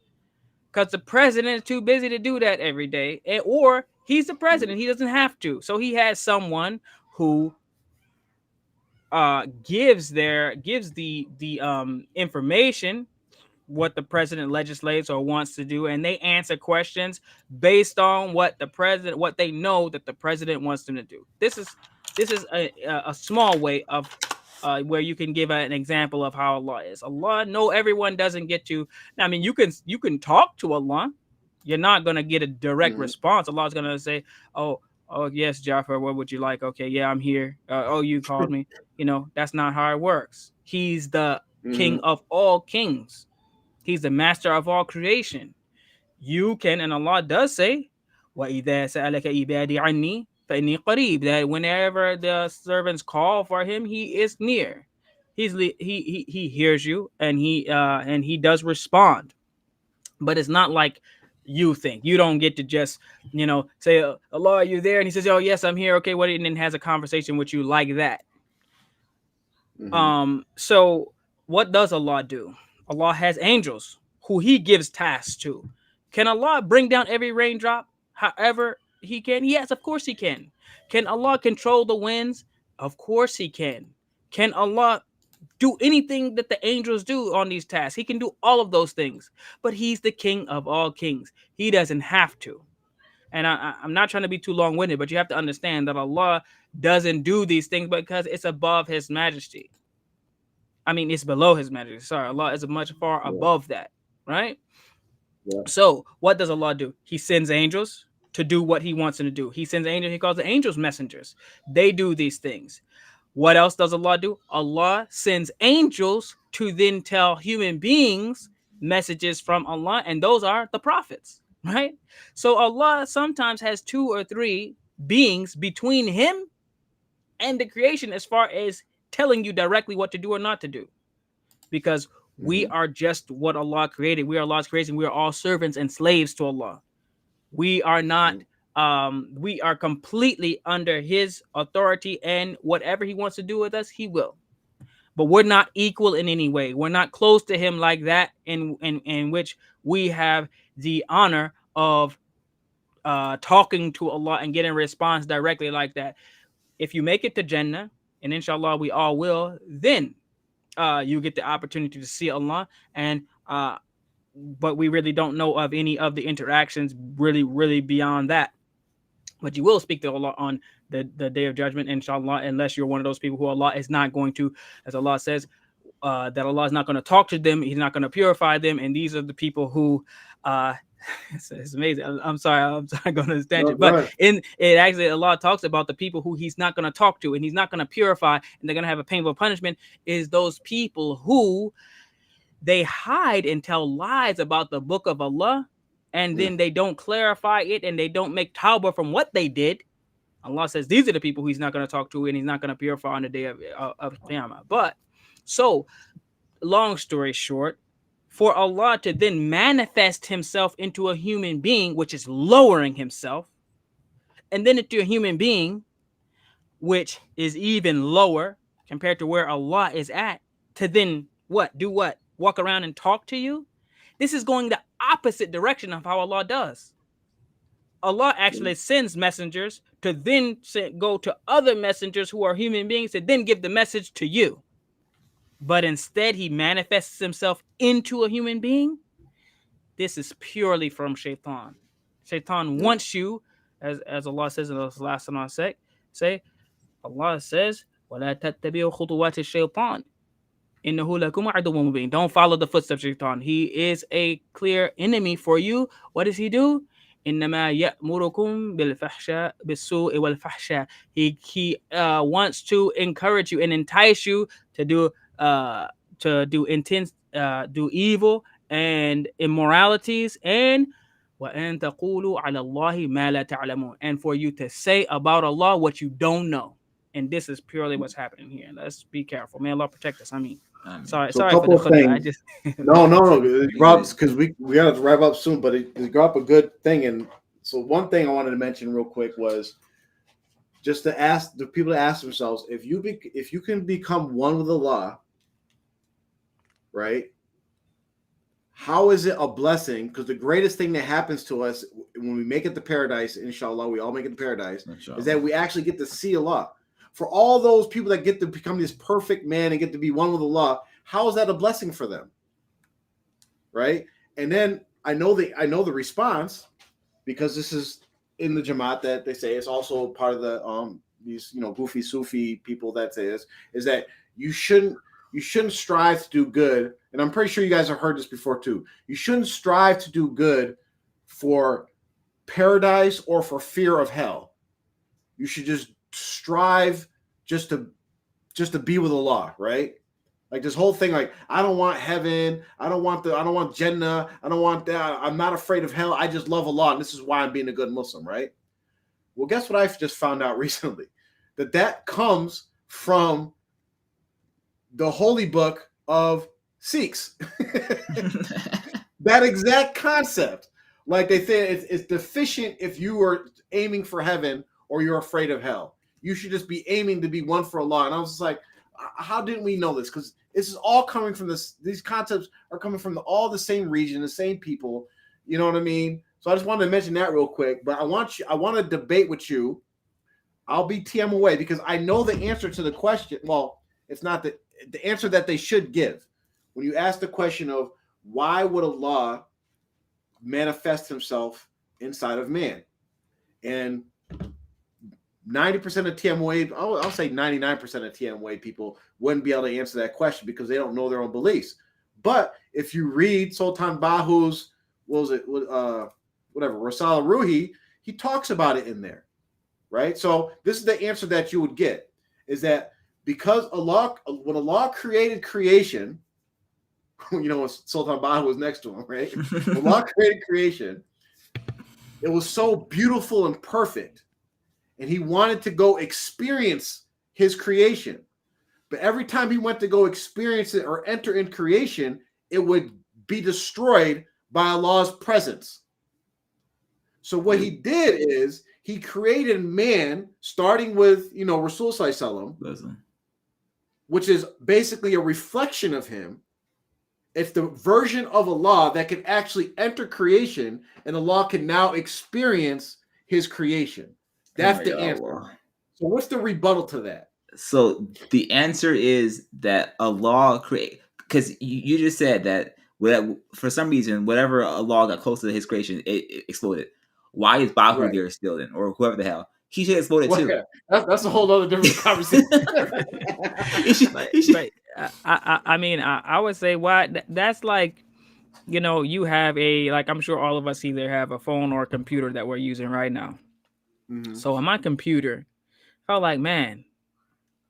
because the president is too busy to do that every day, or he's the president. He doesn't have to. So he has someone who gives the information, what the president legislates or wants to do, and they answer questions based on what they know that the president wants them to do. This is a small way of where you can give an example of how Allah is. Allah, no, everyone doesn't get to. I mean, you can talk to Allah. You're not gonna get a direct response. Allah's gonna say, "Oh yes, Jafar, what would you like? Okay, yeah, I'm here. Oh, you called me." That's not how it works. He's the king of all kings. He's the master of all creation. You can, and Allah does say, وَإِذَا سَأَلَكَ إِبَادِي عَنِّي فَإِنِّي قَرِيبٌ, that whenever the servants call for him, he is near. He hears you, and he does respond. But it's not like you think. You don't get to just, say, Allah, are you there? And he says, oh, yes, I'm here. Okay, what? And then has a conversation with you like that. So what does Allah do? Allah has angels who he gives tasks to. Can Allah bring down every raindrop however he can? Yes, of course he can. Can Allah control the winds? Of course he can. Can Allah do anything that the angels do on these tasks? He can do all of those things. But he's the king of all kings. He doesn't have to. And I'm not trying to be too long-winded, but you have to understand that Allah doesn't do these things because it's above his majesty. I mean, it's below his majesty. Sorry, Allah is much far above that, right? Yeah. So what does Allah do? He sends angels to do what he wants them to do. He sends angels. He calls the angels messengers. They do these things. What else does Allah do? Allah sends angels to then tell human beings messages from Allah, and those are the prophets, right? So Allah sometimes has 2 or 3 beings between him and the creation as far as telling you directly what to do or not to do, because we are just what Allah created. We are Allah's creation. We are all servants and slaves to Allah. We are not we are completely under his authority, and whatever he wants to do with us, he will. But we're not equal in any way. We're not close to him like that, in which we have the honor of talking to Allah and getting a response directly like that. If you make it to Jannah, and inshallah we all will, then you get the opportunity to see Allah. And but we really don't know of any of the interactions really beyond that. But you will speak to Allah on the day of judgment, inshallah, unless you're one of those people who Allah is not going to, as Allah says, that Allah is not going to talk to them. He's not going to purify them. And these are the people who it's amazing. I'm sorry going to stand you, but in it actually Allah talks about the people who he's not going to talk to and he's not going to purify, and they're going to have a painful punishment, is those people who they hide and tell lies about the book of Allah, and then they don't clarify it and they don't make tawbah from what they did. Allah says these are the people who he's not going to talk to and he's not going to purify on the day of Qiyamah. But so, long story short, for Allah to then manifest himself into a human being, which is lowering himself, and then into a human being, which is even lower compared to where Allah is at, to then what? Do what? Walk around and talk to you? This is going the opposite direction of how Allah does. Allah actually sends messengers to then go to other messengers who are human beings to then give the message to you. But instead, he manifests himself into a human being. This is purely from Shaitan. Shaitan wants you, as Allah says in the last one I say, Allah says, وَلَا تَتَّبِعُوا خُطُوَاتِ الشَّيْطَانِ إِنَّهُ لَكُمْ عَدُوٌّ مُبِينٌ. Don't follow the footsteps of Shaitan. He is a clear enemy for you. What does he do? إِنَّمَا يَأْمُرُكُمْ بِالسُّوءِ وَالْفَحْشَاءِ. He wants to encourage you and entice you to do evil and immoralities, and وَأَن تَقُولُوا عَلَى اللَّهِ مَا لَا تَعْلَمُونَ, and for you to say about Allah what you don't know. And this is purely what's happening here. Let's be careful. May Allah protect us. I mean, sorry for the khutbah. I just no, because we got to wrap up soon, but it brought up a good thing. And so one thing I wanted to mention real quick was just to ask the people to ask themselves, if you can become one with Allah, right? How is it a blessing? Because the greatest thing that happens to us when we make it to paradise, inshallah, we all make it to paradise, is that we actually get to see Allah. For all those people that get to become this perfect man and get to be one with Allah, how is that a blessing for them? Right? And then I know the response, because this is in the Jamaat that they say it's also part of the these goofy Sufi people that say this, is that you shouldn't strive to do good. And I'm pretty sure you guys have heard this before too. You shouldn't strive to do good for paradise or for fear of hell. You should just strive just to be with Allah, right? Like this whole thing, like, I don't want heaven, I don't want Jannah, I don't want that, I'm not afraid of hell, I just love Allah, and this is why I'm being a good Muslim, right? Well, guess what I've just found out recently? That comes from the holy book of Sikhs. That exact concept. Like they say, it's deficient if you are aiming for heaven or you're afraid of hell. You should just be aiming to be one for Allah. And I was just like, how didn't we know this? Because this is all coming from this. These concepts are coming from all the same region, the same people. You know what I mean? So I just wanted to mention that real quick. But I want to debate with you. I'll be TMOA because I know the answer to the question. Well, it's not the answer that they should give. When you ask the question of why would Allah manifest himself inside of man? And 90% of TMOA, I'll say 99% of TMOA people wouldn't be able to answer that question because they don't know their own beliefs. But if you read Sultan Bahu's, whatever, Rasala Ruhi, he talks about it in there, right? So this is the answer that you would get, is that because when Allah created creation, Sultan Bahu was next to him, right? When Allah created creation, it was so beautiful and perfect. And he wanted to go experience his creation. But every time he went to go experience it or enter in creation, it would be destroyed by Allah's presence. So what he did is he created man, starting with, Rasul Sallallahu Alaihi Wasallam, which is basically a reflection of him. It's the version of Allah that can actually enter creation, and Allah can now experience his creation. That's the answer. So what's the rebuttal to that? So the answer is that Allah create, because you just said that for some reason, whatever Allah got close to his creation, it exploded. Why is Bahu there still then, or whoever the hell? He should explode it too. Yeah. That's a whole other different conversation. I would say why that's like, you have I'm sure all of us either have a phone or a computer that we're using right now. Mm-hmm. So on my computer, I was like, man,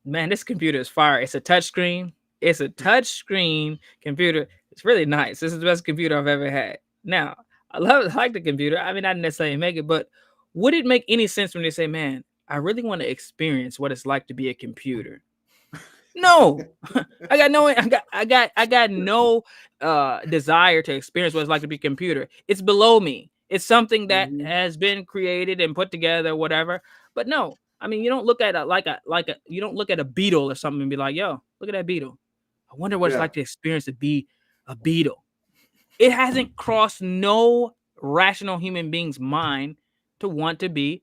this computer is fire. It's a touch screen. It's a touch screen computer. It's really nice. This is the best computer I've ever had. Now, I like the computer. I didn't necessarily make it, but would it make any sense when they say, man, I really want to experience what it's like to be a computer? No, I got no desire to experience what it's like to be a computer. It's below me. It's something that has been created and put together, whatever. But no, you don't look at you don't look at a beetle or something and be like, yo, look at that beetle. I wonder what it's like to experience to be a beetle. It hasn't crossed no rational human being's mind to want to be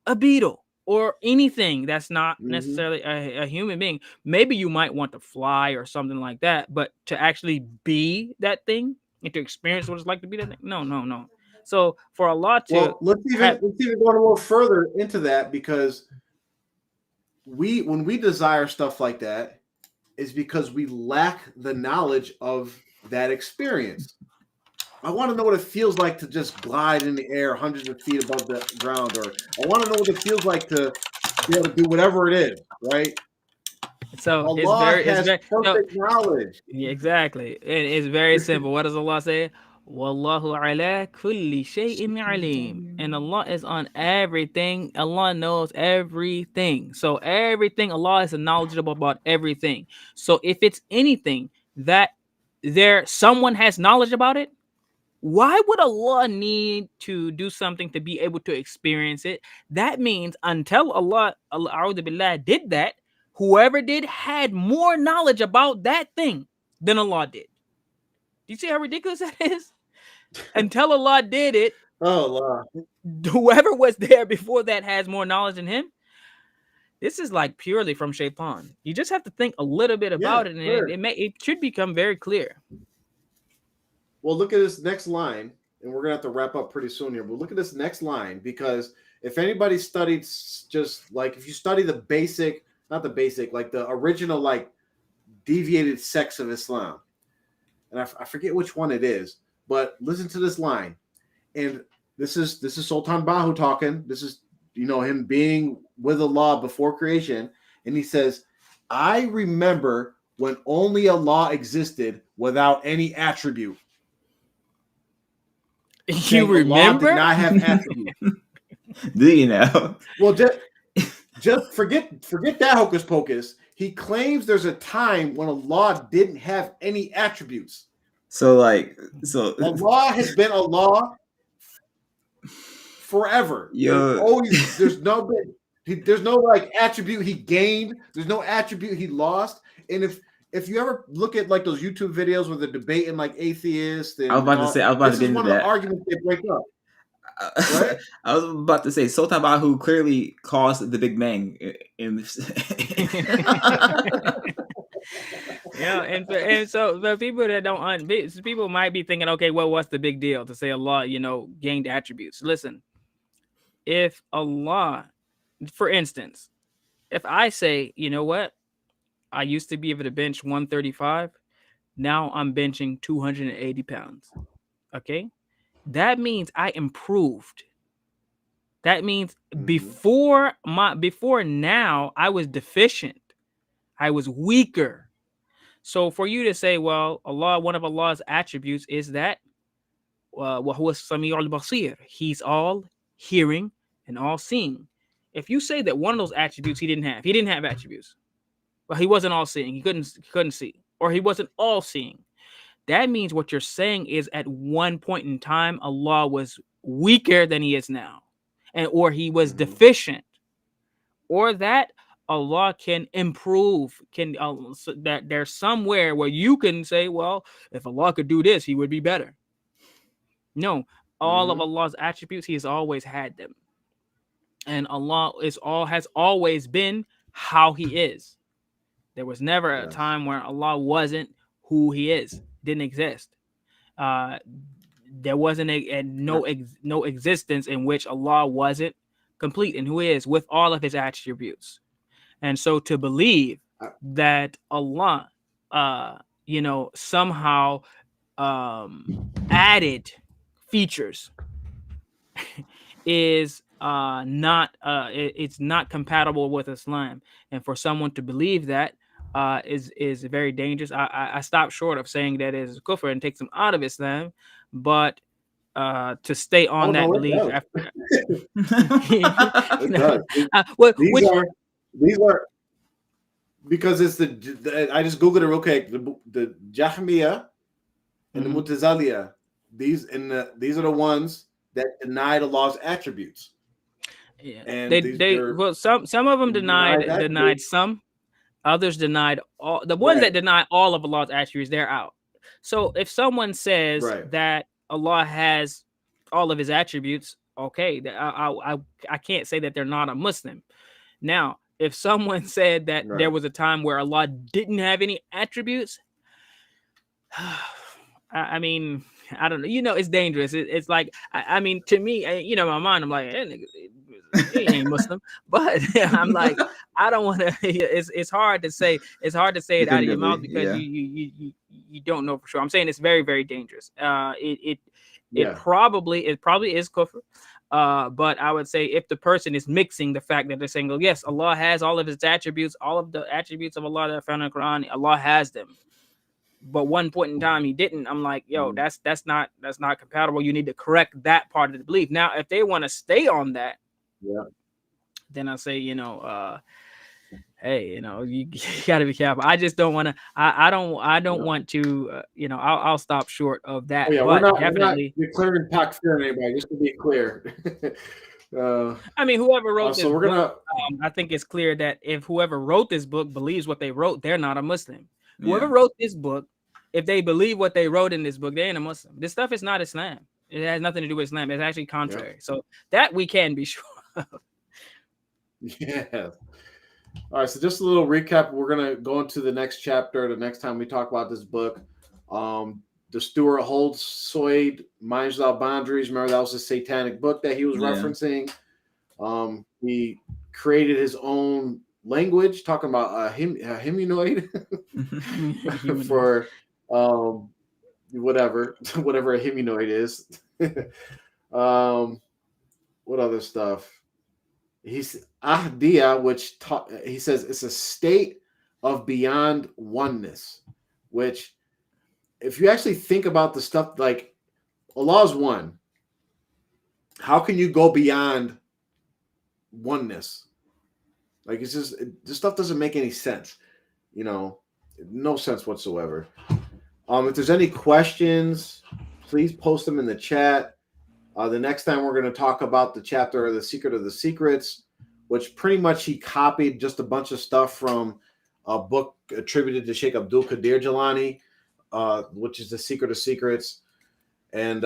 a beetle or anything that's not necessarily a human being. Maybe you might want to fly or something like that, but to actually be that thing and to experience what it's like to be that thing, no. So for Allah to let's even go a little further into that, because when we desire stuff like that, is because we lack the knowledge of that experience. I want to know what it feels like to just glide in the air hundreds of feet above the ground, or I want to know what it feels like to be able to do whatever it is, right? So Allah has perfect knowledge. Yeah, exactly. It's very simple. What does Allah say? Wallahu ala kulli shay'in alim. And Allah is on everything. Allah knows everything. So everything, Allah is knowledgeable about everything. So if it's anything that someone has knowledge about it, why would Allah need to do something to be able to experience it? That means until Allah did that, whoever did had more knowledge about that thing than Allah did. Do you see how ridiculous that is? Until Allah did it, Allah, whoever was there before that has more knowledge than him. This is like purely from Shaitan. You just have to think a little bit about it, and it should become very clear. Well, look at this next line, and we're gonna have to wrap up pretty soon here. But look at this next line, because if anybody studied, just like if you study the basic, not the basic, like the original, like deviated sects of Islam, and I forget which one it is, but listen to this line, and this is Sultan Bahu talking. This is him being with Allah before creation, and he says, "I remember when only Allah existed without any attribute." You remember? Allah did not have attributes. Do you know? Well, just forget that hocus pocus. He claims there's a time when Allah didn't have any attributes. So Allah has been Allah forever. There's no like attribute he gained. There's no attribute he lost. And if you ever look at like those YouTube videos where they're debating like atheists, and I was about to get into one that. of the arguments they break up. Right? I was about to say Sultan Bahu clearly caused the Big Bang in this. And so the people that don't people might be thinking, okay, well, what's the big deal to say Allah, gained attributes? Listen, if Allah for instance, if I say, you know what, I used to be able to bench 135, now I'm benching 280 pounds. Okay, that means I improved. That means before now I was deficient. I was weaker. So for you to say, well, Allah, one of Allah's attributes is that وَهُوَ السَّمِيعُ الْبَصِيرُ. He's all hearing and all seeing. If you say that one of those attributes he didn't have attributes. Well, he wasn't all seeing. He couldn't see, or he wasn't all seeing. That means what you're saying is at one point in time, Allah was weaker than he is now, or he was deficient, or that Allah can improve, so that there's somewhere where you can say, well, if Allah could do this, he would be better. No, all of Allah's attributes, he has always had them. And Allah has always been how he is. There was never a time where Allah wasn't who he is. Didn't exist. There wasn't no existence in which Allah wasn't complete in who he is with all of his attributes. And so to believe that Allah, somehow added features is it's not compatible with Islam. And for someone to believe that is very dangerous. I stopped short of saying that is kufr and takes them out of Islam, but to stay on that belief after these are because it's I just googled it real quick, the Jahmiyyah and the Mu'taziliyah. These are the ones that denied Allah's attributes. Yeah, and some of them denied some, others denied all. The ones that deny all of Allah's attributes, they're out. So if someone says that Allah has all of his attributes, okay, I can't say that they're not a Muslim. Now, if someone said that there was a time where Allah didn't have any attributes, I mean, I don't know. It's dangerous. It's like, I mean, to me, in my mind, I'm like, hey, nigga, he ain't Muslim. But I'm like, I don't want to. It's hard to say. It's hard to say it out of your mouth because you don't know for sure. I'm saying it's very, very dangerous. It probably is kufr. But I would say if the person is mixing the fact that they're saying, oh, yes, Allah has all of his attributes, all of the attributes of Allah that are found in the Quran, Allah has them. But one point in time he didn't. I'm like, yo, that's not compatible. You need to correct that part of the belief. Now, if they want to stay on that, then I say, hey, you got to be careful. I just don't want to. I don't want to. I'll stop short of that. Oh, yeah, but we're not declaring takfir on anybody. Just to be clear. I mean, whoever wrote this book, I think it's clear that if whoever wrote this book believes what they wrote, they're not a Muslim. Whoever wrote this book, if they believe what they wrote in this book, they ain't a Muslim. This stuff is not Islam. It has nothing to do with Islam. It's actually contrary. So that we can be sure of. Yeah. All right. So just a little recap. We're going to go into the next chapter. The next time we talk about this book, the Stuart Holdswade, Minds Without Boundaries. Remember, that was a satanic book that he was referencing. He created his own language, talking about a hymnoid for whatever a hymnoid is. What other stuff? He's Ahdiya, which he says it's a state of beyond oneness, which if you actually think about the stuff, like Allah is one. How can you go beyond oneness? Like, it's just, this stuff doesn't make any sense, no sense whatsoever. If there's any questions, please post them in the chat. The next time we're going to talk about the chapter of The Secret of the Secrets, which pretty much he copied just a bunch of stuff from a book attributed to Sheikh Abdul Qadir Gilani, which is The Secret of Secrets. And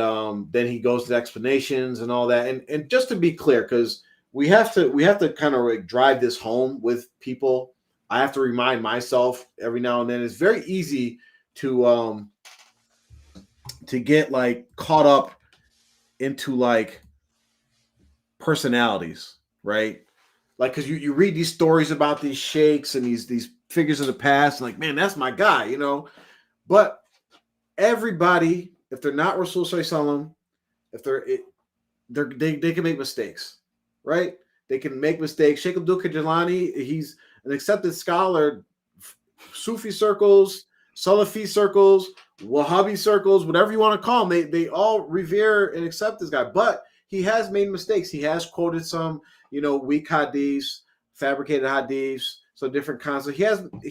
then he goes to the explanations and all that. And just to be clear, because we have to kind of like drive this home with people. I have to remind myself every now and then. It's very easy to get like caught up into like personalities, right? Like, because you read these stories about these sheikhs and these figures of the past, and like, man, that's my guy, you know. But everybody, if they're not Rasul Sallallahu, if they can make mistakes, right? They can make mistakes. Sheikh Abdul Gilani, he's an accepted scholar, Sufi circles, Salafi circles, Wahhabi circles, whatever you want to call them, they all revere and accept this guy. But he has made mistakes. He has quoted some, weak hadiths, fabricated hadiths, so different concepts. He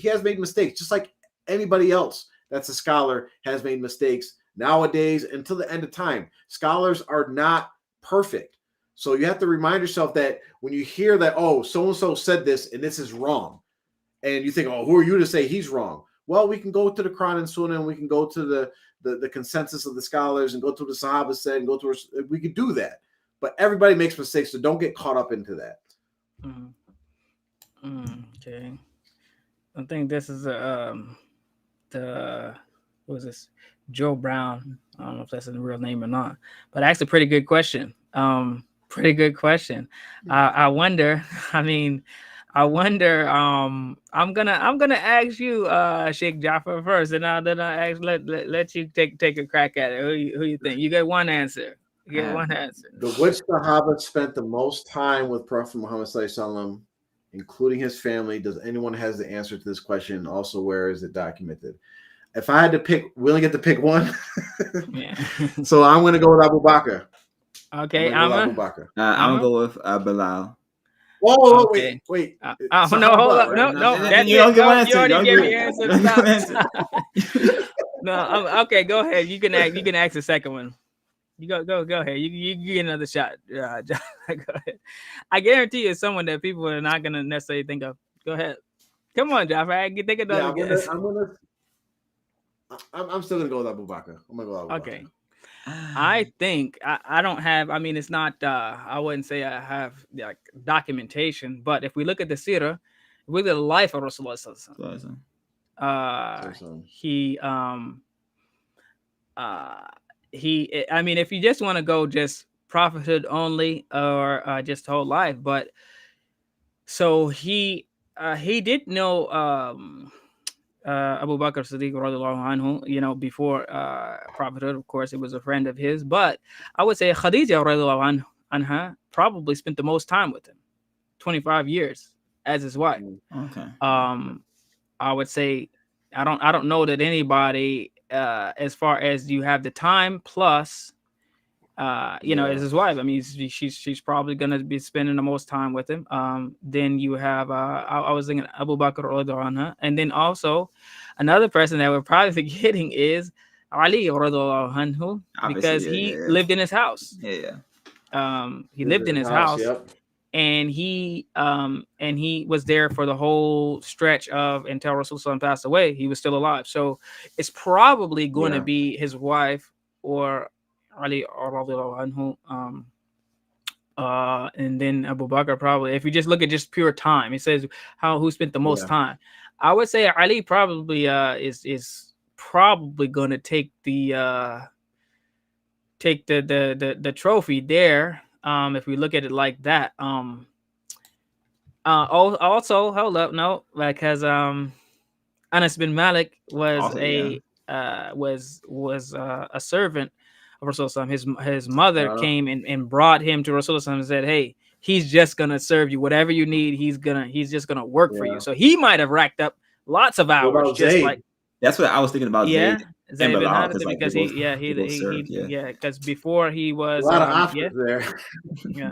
has made mistakes, just like anybody else that's a scholar has made mistakes. Nowadays, until the end of time, scholars are not perfect. So you have to remind yourself that when you hear that, oh, so-and-so said this and this is wrong, and you think, oh, who are you to say he's wrong? Well, we can go to the Quran and Sunnah, and we can go to the consensus of the scholars and go to what the Sahaba said and we can do that. But everybody makes mistakes, so don't get caught up into that. Okay. I think this is what was this? Joe Brown. I don't know if that's a real name or not, but asked a pretty good question. Pretty good question. I wonder. I'm gonna ask you, Sheikh Jafar first, and then I let you take a crack at it. Who you think? You get one answer. You get one answer. Which Sahaba spent the most time with Prophet Muhammad Sallallahu Alaihi Wasallam, including his family? Does anyone has the answer to this question? Also, where is it documented? If I had to pick, we only get to pick one. Yeah. So I'm going to go with Abu Bakr. Okay, I'm going to go with Bilal. Whoa, okay. wait. No, hold up. Right? No. That's you it. You already gave me answer. No, okay, go ahead. You can ask the second one. You go ahead. You get another shot. Go ahead. I guarantee it's someone that people are not gonna necessarily think of. Go ahead. Come on, Jafar. I can think another guess. I'm still gonna go with Abu Bakr. I'm gonna go with Abu Bakr. Okay. I think I don't have. It's not. I wouldn't say I have like documentation, but if we look at the seerah, if we look at the life of Rasulullah, if you just want to go just prophethood only or just whole life, but so he did know Abu Bakr Siddiq radiallahu anhu, before prophethood. Of course, it was a friend of his, but I would say Khadija radiallahu anha probably spent the most time with him, 25 years as his wife. Okay. I would say I don't know that anybody as far as you have the time plus as his wife. She's probably gonna be spending the most time with him. Then you have I was thinking Abu Bakr radiallahu anhu, and then also another person that we're probably forgetting is Ali radiallahu anhu, because he lived in his house. Yeah. He lived in his house. Yep. And he was there for the whole stretch of until Rasulullah passed away. He was still alive, so it's probably going to be his wife or Ali radiallahu anhu, and then Abu Bakr probably. If you just look at just pure time, it says who spent the most time. I would say Ali probably is probably going to take the trophy there. If we look at it like that. Also, hold up, no, because Anas bin Malik was was a servant of Rasulullah. His mother came and brought him to Rasulullah and said, "Hey, he's just gonna serve you. Whatever you need, he's just gonna work for you." So he might have racked up lots of hours, just like. That's what I was thinking about. Yeah. Zayd bin Haritha, because because before he was a lot of options there. Yeah.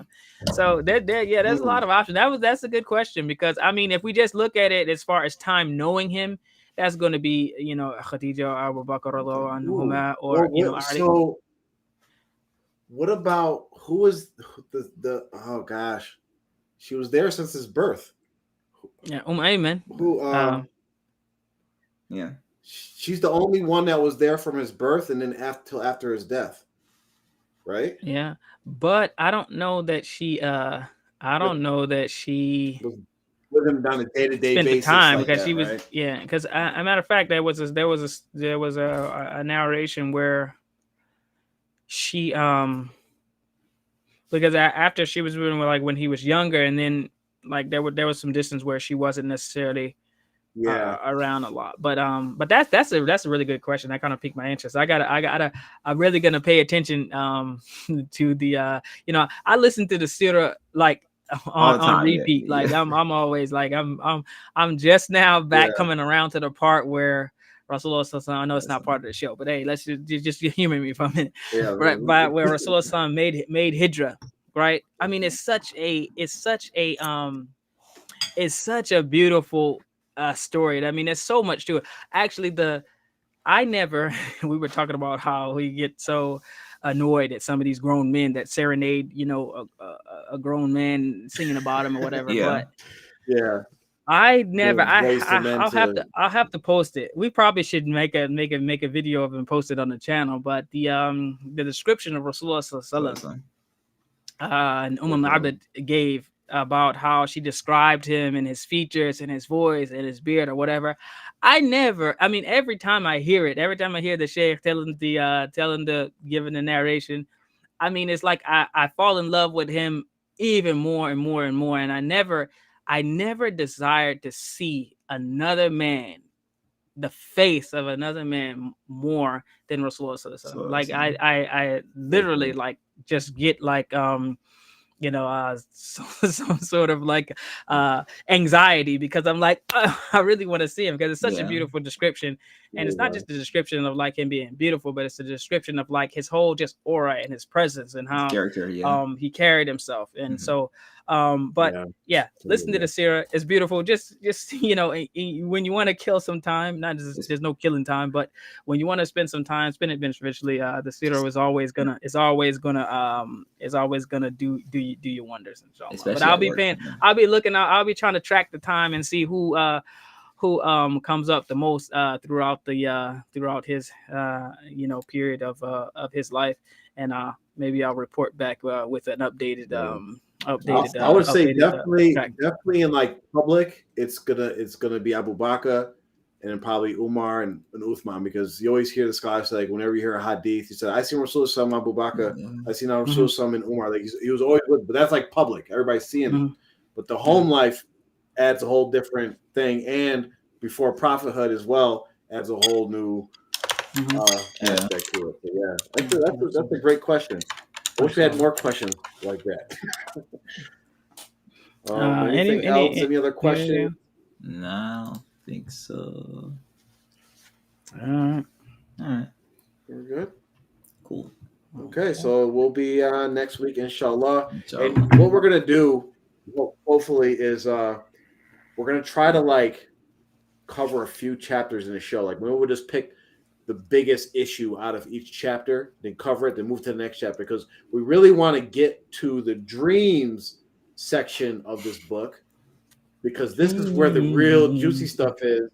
So there's a lot of options. That's a good question, because if we just look at it as far as time knowing him, that's going to be Khadija or Abu Bakr anhuma, or Ali. So what about who was the oh gosh, she was there since his birth. Yeah, Ayman. Who yeah. She's the only one that was there from his birth and then after his death, right? Yeah, but I don't know that she. I don't know that she with him on a day-to-day basis. Spent the time like because that, she was right? Because a matter of fact, there was a narration where she because after she was like when he was younger, and then like there was some distance where she wasn't necessarily around a lot. But that's a really good question. That kind of piqued my interest. I'm really gonna pay attention to the I listen to the Sirah like on repeat. Like I'm always like I'm just now back coming around to the part where Rasulullah, I know it's not part of the show, but hey, let's just humor me for a minute. Right, by where Rasulullah made hijrah, right? I mean, it's such a beautiful story. I mean, there's so much to it. Actually, we were talking about how we get so annoyed at some of these grown men that serenade, a grown man singing about him or whatever. But I never. I'll have to post it. We probably should make a video of it and post it on the channel. But the description of Rasulullah sallallahu and Abd gave about how she described him and his features and his voice and his beard or whatever. Every time I hear it, every time I hear the Sheikh giving the narration, I mean, it's like I fall in love with him even more and more and more. And I never desired to see another man, the face of another man, more than Rasulullah. Like I literally like just get like some sort of like anxiety, because I'm like, I really want to see him, because it's such a beautiful description. And it's not just the description of like him being beautiful, but it's the description of like his whole just aura and his presence and how he carried himself. And so listen to the Sirah. It's beautiful. Just when you want to kill some time, there's no killing time, but when you want to spend some time, spend it beneficially, the Sirah is always gonna do you wonders, inshallah. But I'll be trying to track the time and see who comes up the most throughout his period of his life, and maybe I'll report back with an updated I would say definitely in like public, it's gonna be Abu Bakr, and then probably Umar and Uthman, because you always hear the scholars say, like, whenever you hear a hadith, he said, I seen Rasulullah Abu Bakr, I seen Rasulullah and Umar. Like he was always with, but that's like public, everybody's seeing him. But the home life adds a whole different thing, and before prophethood as well adds a whole new aspect to it. But that's a great question. I wish we had more questions like that. Anything else? Any other questions? No, I don't think so. All right. We're good. Cool. Okay, so we'll be next week, inshallah. And what we're gonna do, hopefully, is we're gonna try to like cover a few chapters in the show. Like, maybe we'll just pick the biggest issue out of each chapter, then cover it, then move to the next chapter, because we really want to get to the dreams section of this book, because this is where the real juicy stuff is,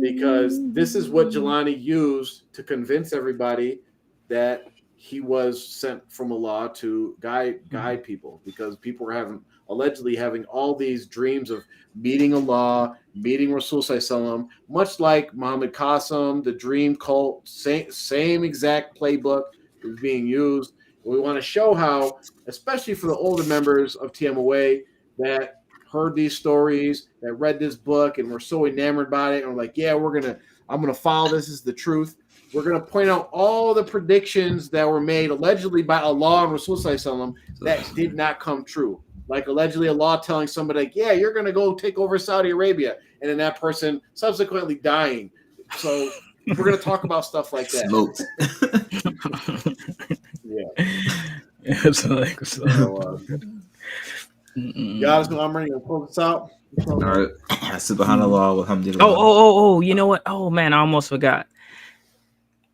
because this is what Gilani used to convince everybody that he was sent from Allah to guide people, because people were allegedly having all these dreams of meeting Allah, meeting Rasul Sallallahu, much like Muhammad Qasim, the dream cult, same exact playbook is being used. We want to show how, especially for the older members of TMOA that heard these stories, that read this book, and were so enamored by it, and we're like, I'm gonna follow this is the truth. We're gonna point out all the predictions that were made allegedly by Allah and Rasul Sallallahu that did not come true. Like allegedly Allah telling somebody, like, you're going to go take over Saudi Arabia, and then that person subsequently dying. So we're going to talk about stuff like that. Smoked. Guys, I'm ready to close this out. All right. Subhanallah, alhamdulillah. Oh, you know what? Oh, man, I almost forgot.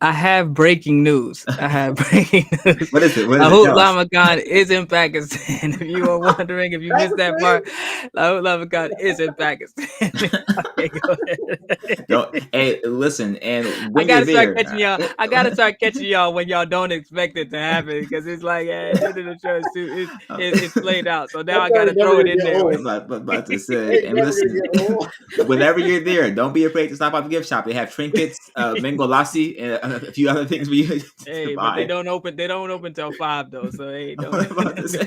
I have breaking news. What is it? Lahut Lamakan is in Pakistan. If you were wondering, if you missed that part, Lahut Lamakan is in Pakistan. Okay, go ahead. Hey, listen, and I gotta start catching y'all when y'all don't expect it to happen, because it's like it's played out. So now I gotta throw it in there. I'm about to say, and listen, whenever you're there, don't be afraid to stop by the gift shop. They have trinkets, mango lassi, and a few other things we use Hey, to but buy. they don't open till 5 though. So hey, I don't. was about to say,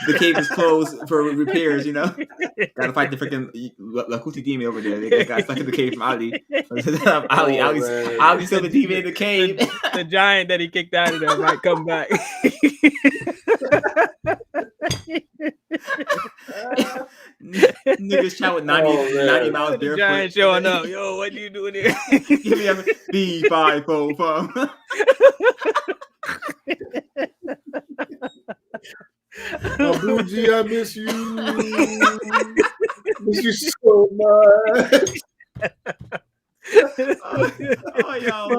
the cave is closed for repairs. Gotta fight the freaking Lakuti demon over there. They got stuck in the cave from Ali. Ali's still the demon in the cave. The giant that he kicked out of there might come back. Niggas shout with 90 miles The barefoot. giant showing up. Yo, what you doing here? Give me a B545. Blue G, I miss you. Miss you so much. Y'all.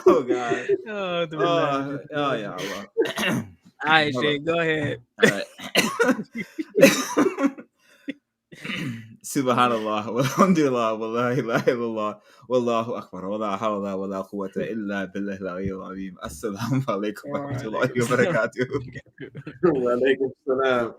Oh God. Oh, y'all. All right, Sheikh, go ahead. All right. Subhanallah, walhamdulillah, wallahi la illallah, wallahu akbar, wala hawla wala quwwata illa billahi al-aliyyil azim. Assalamu alaikum wa rahmatullahi wa barakatuh. Wa alaikum salam.